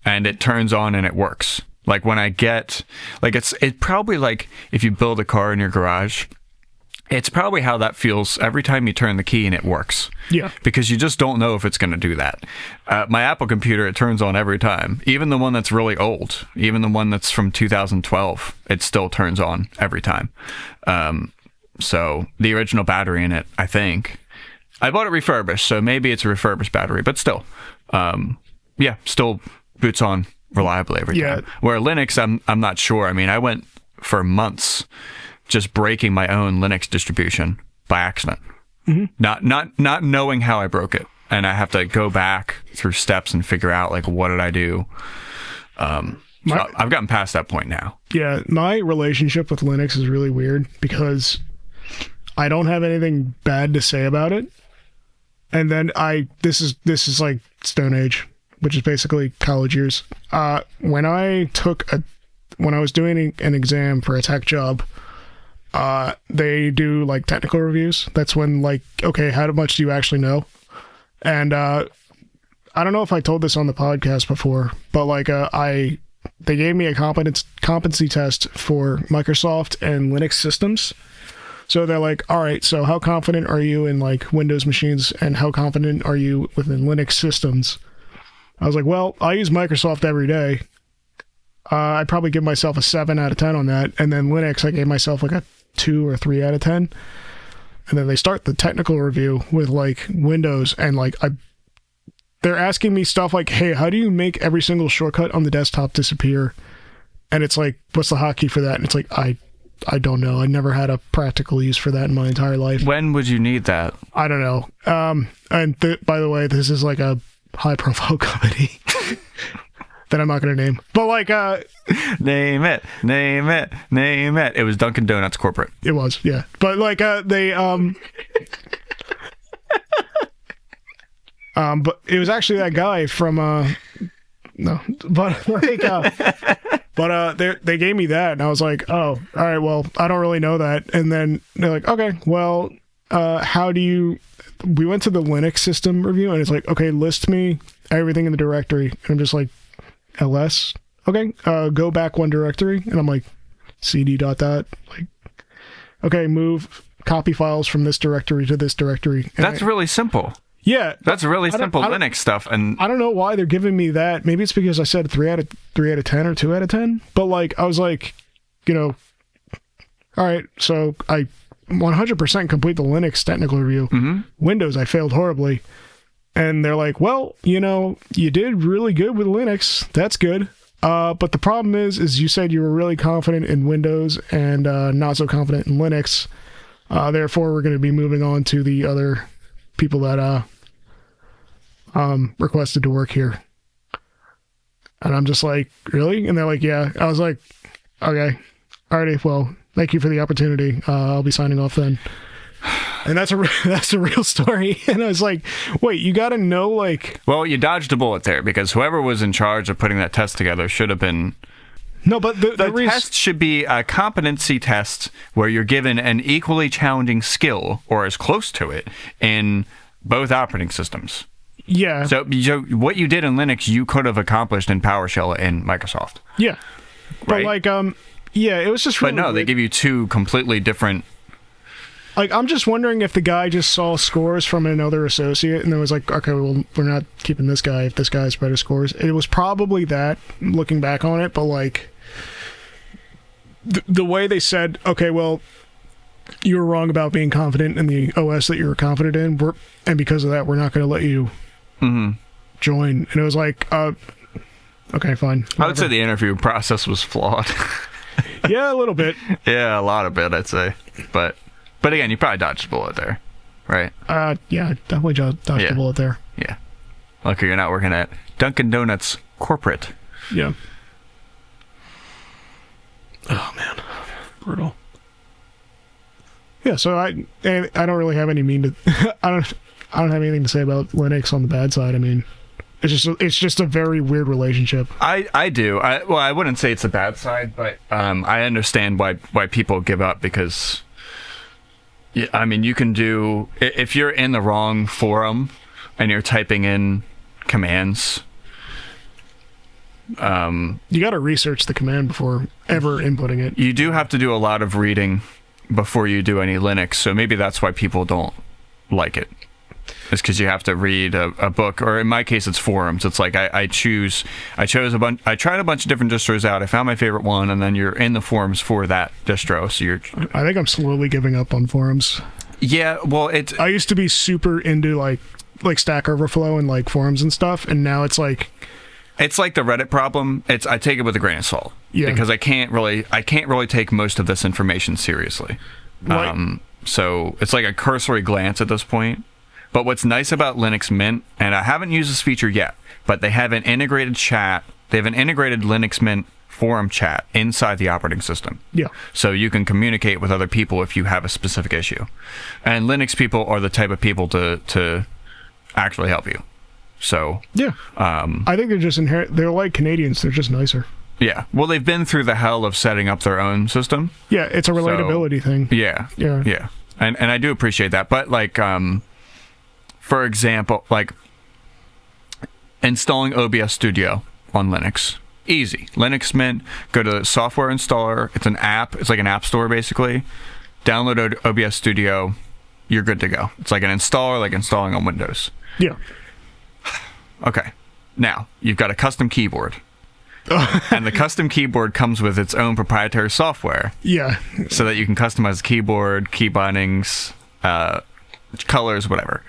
and it turns on and it works. Like when I get, it's probably if you build a car in your garage, it's probably how that feels every time you turn the key and it works. Yeah. Because you just don't know if it's going to do that. My Apple computer, it turns on every time. Even the one that's really old, even the one that's from 2012, it still turns on every time. So the original battery in it, I think, I bought it refurbished, so maybe it's a refurbished battery, but still, still boots on reliably every time. Where Linux, I'm not sure. I mean, I went for months just breaking my own Linux distribution by accident, not knowing how I broke it, and I have to go back through steps and figure out what did I do. So I've gotten past that point now. Yeah, my relationship with Linux is really weird because I don't have anything bad to say about it. And then this is like Stone Age, which is basically college years. When I was doing an exam for a tech job, they do like technical reviews. That's when like, okay, how much do you actually know? And I don't know if I told this on the podcast before, but like they gave me a competency test for Microsoft and Linux systems. So they're like, all right, so how confident are you in like Windows machines and how confident are you within Linux systems? I was like, well, I use Microsoft every day. I'd probably give myself a 7 out of 10 on that. And then Linux, I gave myself like a 2 or 3 out of 10. And then they start the technical review with like Windows and like they're asking me stuff like, hey, how do you make every single shortcut on the desktop disappear? And it's like, what's the hotkey for that? And it's like, I don't know. I never had a practical use for that in my entire life. When would you need that? I don't know. And by the way, this is like a high-profile company that I'm not going to name. But like... Name it. It was Dunkin' Donuts corporate. It was, yeah. But like they... but it was actually that guy from... No. But like... But they gave me that, and I was like, oh, all right, well, I don't really know that. And then they're like, okay, well, how do you... We went to the Linux system review, and it's like, okay, list me everything in the directory. And I'm just like, ls? Okay, go back one directory. And I'm like, cd dot dot. Like, okay, move copy files from this directory to this directory. And That's really simple. Yeah. That's really simple Linux stuff. And I don't know why they're giving me that. Maybe it's because I said 3 out of 10 or 2 out of 10. But like, I was like, you know, all right, so I 100% complete the Linux technical review. Mm-hmm. Windows, I failed horribly. And they're like, well, you know, you did really good with Linux. That's good. But the problem is you said you were really confident in Windows and not so confident in Linux. Therefore, we're going to be moving on to the other people that requested to work here. And I'm just like, really? And they're like, yeah. I was like, okay, alrighty, well, thank you for the opportunity. I'll be signing off then. And that's a real story. And I was like, wait, you got to know, like... Well, you dodged a bullet there, because whoever was in charge of putting that test together should have been... No, but the test should be a competency test where you're given an equally challenging skill, or as close to it, in both operating systems. Yeah. So what you did in Linux, you could have accomplished in PowerShell in Microsoft. Yeah. But right? like, yeah, it was just really But no, they give you two completely different... Like, I'm just wondering if the guy just saw scores from another associate and then was like, okay, well, we're not keeping this guy if this guy has better scores. It was probably that, looking back on it, but like, the way they said, okay, well, you were wrong about being confident in the OS that you were confident in, and because of that, we're not going to let you join. And it was like, okay, fine. Whatever. I would say the interview process was flawed. Yeah, a little bit. Yeah, a lot of it, I'd say. But again, you probably dodged a bullet there, right? Yeah, definitely dodged a bullet there. Yeah. Lucky you're not working at Dunkin' Donuts corporate. Yeah. Oh, man. Brutal. Yeah, so I don't really have any I don't have anything to say about Linux on the bad side. I mean, it's just a very weird relationship. I do. I wouldn't say it's a bad side, but I understand why people give up, because... Yeah, I mean, you can do... If you're in the wrong forum and you're typing in commands... you got to research the command before ever inputting it. You do have to do a lot of reading before you do any Linux, so maybe that's why people don't like it. It's because you have to read a book, or in my case, it's forums. It's like I tried a bunch of different distros out. I found my favorite one, and then you're in the forums for that distro. So I think I'm slowly giving up on forums. Yeah, well, I used to be super into like Stack Overflow and like forums and stuff, and now it's like the Reddit problem. I take it with a grain of salt, because I can't really take most of this information seriously. Right. So it's like a cursory glance at this point. But what's nice about Linux Mint, and I haven't used this feature yet, but they have an integrated chat They have an integrated Linux Mint forum chat inside the operating system. Yeah. So you can communicate with other people if you have a specific issue. And Linux people are the type of people to actually help you. So yeah, I think they're just they're like Canadians. They're just nicer. Yeah. Well, they've been through the hell of setting up their own system. Yeah, it's a relatability thing. Yeah. Yeah. Yeah. And I do appreciate that. But like, for example, like installing OBS Studio on Linux. Easy. Linux Mint, go to software installer. It's an app. It's like an app store, basically. Download OBS Studio. You're good to go. It's like an installer, like installing on Windows. Yeah. Okay. Now, you've got a custom keyboard. And the custom keyboard comes with its own proprietary software. Yeah. So that you can customize the keyboard, key bindings, colors, whatever.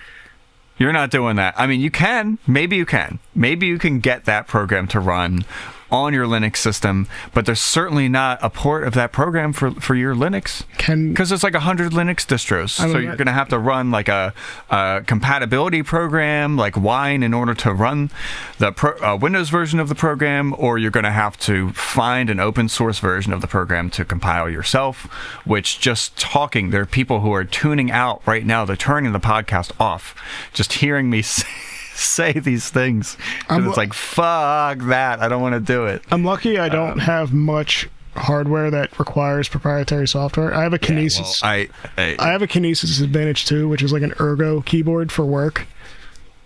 You're not doing that. I mean, you can. Maybe you can. Maybe you can get that program to run on your Linux system, but there's certainly not a port of that program for your Linux. Because there's like 100 Linux distros. So you're going to have to run like a compatibility program like Wine in order to run the Windows version of the program, or you're going to have to find an open source version of the program to compile yourself, which just talking, there are people who are tuning out right now. They're turning the podcast off, just hearing me say these things. It's like, fuck that. I don't want to do it. I'm lucky I don't have much hardware that requires proprietary software. I have a Kinesis. I have a Kinesis Advantage 2, which is like an ergo keyboard for work.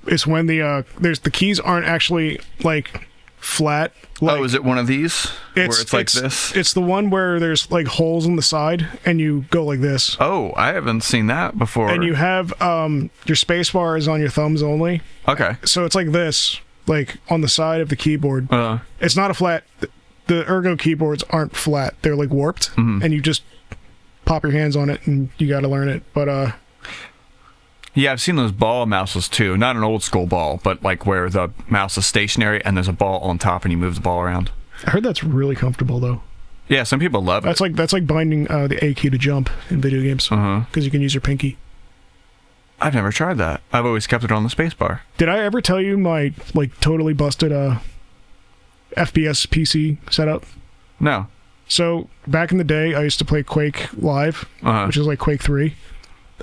It's when the keys aren't actually like flat. Like, is it one of these? Where it's like this? It's the one where there's like holes in the side and you go like this. Oh, I haven't seen that before. And you have your space bar is on your thumbs only. Okay. So it's like this, like on the side of the keyboard. It's not a flat. The ergo keyboards aren't flat. They're like warped, and you just pop your hands on it and you got to learn it. But yeah, I've seen those ball mouses too. Not an old school ball, but like where the mouse is stationary and there's a ball on top and you move the ball around. I heard that's really comfortable though. Yeah, some people love it. That's like binding the A key to jump in video games because you can use your pinky. I've never tried that. I've always kept it on the space bar. Did I ever tell you my like totally busted FPS PC setup? No. So back in the day, I used to play Quake Live, which is like Quake 3,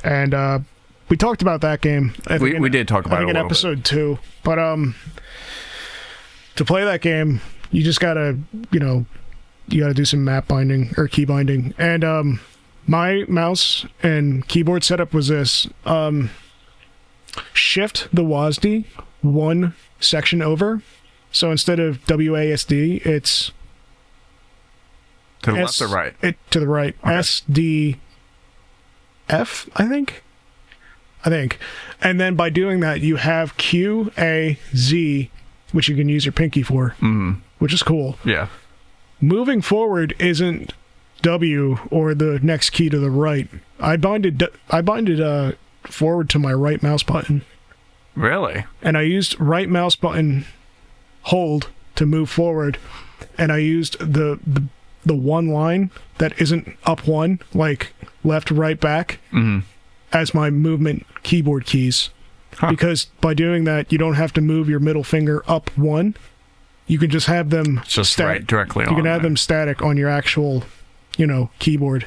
and we talked about that game. We did talk about it a little in episode 2. But to play that game, you just gotta, you gotta do some map binding or key binding. And my mouse and keyboard setup was this: shift the WASD one section over. So instead of WASD, it's to the left or right? To the right. Okay. SDF, I think. And then by doing that, you have QAZ, which you can use your pinky for, which is cool. Yeah. Moving forward isn't W or the next key to the right. I binded forward to my right mouse button. Really? And I used right mouse button hold to move forward, and I used the one line that isn't up one, like left, right, back, as my movement keyboard keys. Because by doing that, you don't have to move your middle finger up one. You can just have them just right directly on. You can have them static on your actual, keyboard.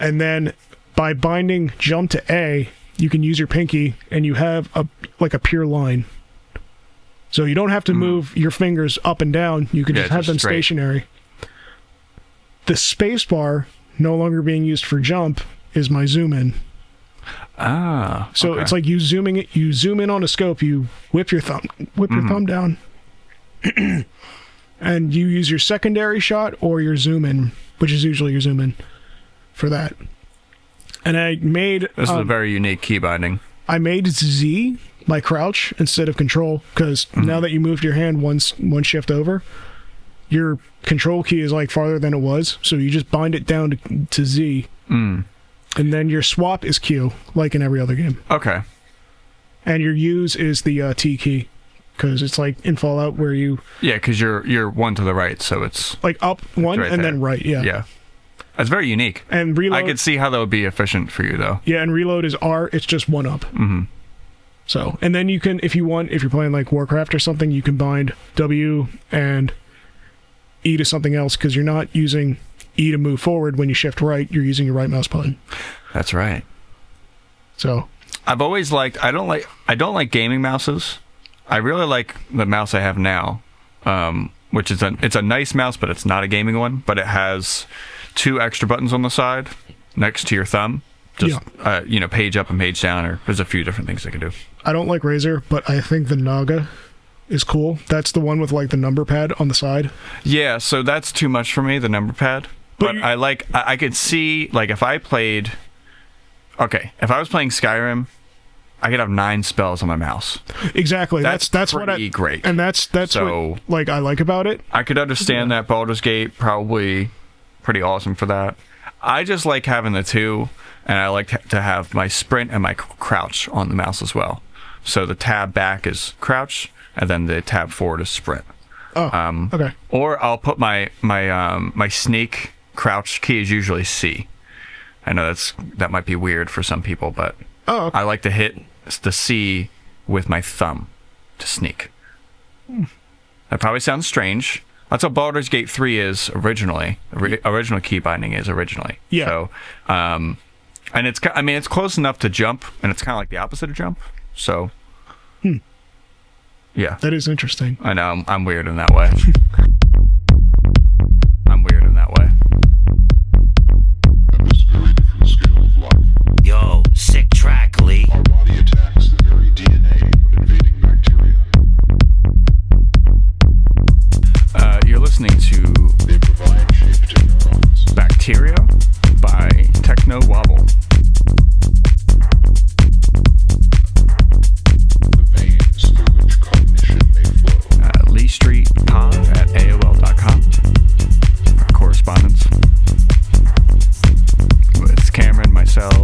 And then by binding jump to A, you can use your pinky and you have a pure line. So you don't have to move your fingers up and down. You can just have them straight. Stationary. The space bar, no longer being used for jump, is my zoom in. So it's like you zoom in on a scope, you whip your thumb down, and you use your secondary shot or your zoom in, which is usually your zoom in, for that. And I made this is a very unique key binding. I made Z my crouch instead of control, because now that you moved your hand one shift over, your control key is like farther than it was, so you just bind it down to Z. And then your swap is Q, like in every other game. Okay. And your use is the T key, because it's like in Fallout where you... Yeah, because you're one to the right, so it's... Like up one right and there. then right, yeah. Yeah. That's very unique. And reload... I could see how that would be efficient for you, though. Yeah, and reload is R, it's just one up. So, and then you can, if you're playing like Warcraft or something, you can bind W and E to something else because you're not using E to move forward when you shift right. You're using your right mouse button. That's right. So I've always liked. I don't like gaming mouses. I really like the mouse I have now, which is it's a nice mouse, but it's not a gaming one. But it has 2 extra buttons on the side next to your thumb. Just page up and page down, or there's a few different things they can do. I don't like Razer, but I think the Naga is cool. That's the one with like the number pad on the side. Yeah, so that's too much for me, the number pad. But I could see, like, if I was playing Skyrim, I could have 9 spells on my mouse. Exactly. That's pretty great. And that's so, what like I like about it. I could understand that Baldur's Gate, probably pretty awesome for that. I just like having the 2, and I like to have my sprint and my crouch on the mouse as well. So the tab back is crouch, and then the tab forward is sprint. Oh, okay. Or I'll put my sneak crouch key is usually C. I know that might be weird for some people, but okay. I like to hit the C with my thumb to sneak. That probably sounds strange. That's what Baldur's Gate 3 is originally. Original key binding is originally. Yeah. So, and it's close enough to jump, and it's kind of like the opposite of jump. So, yeah. That is interesting. I know, I'm weird in that way. I'm weird in that way. At this very different scale of life, Yo, sick track, Lee. our body attacks the very DNA of invading bacteria. You're listening to They provide shape to neurons. Bacteria by Techno Wobble. The veins through which cognition may flow. Lee Street Pod at AOL.com. Our correspondence. It's Cameron, myself,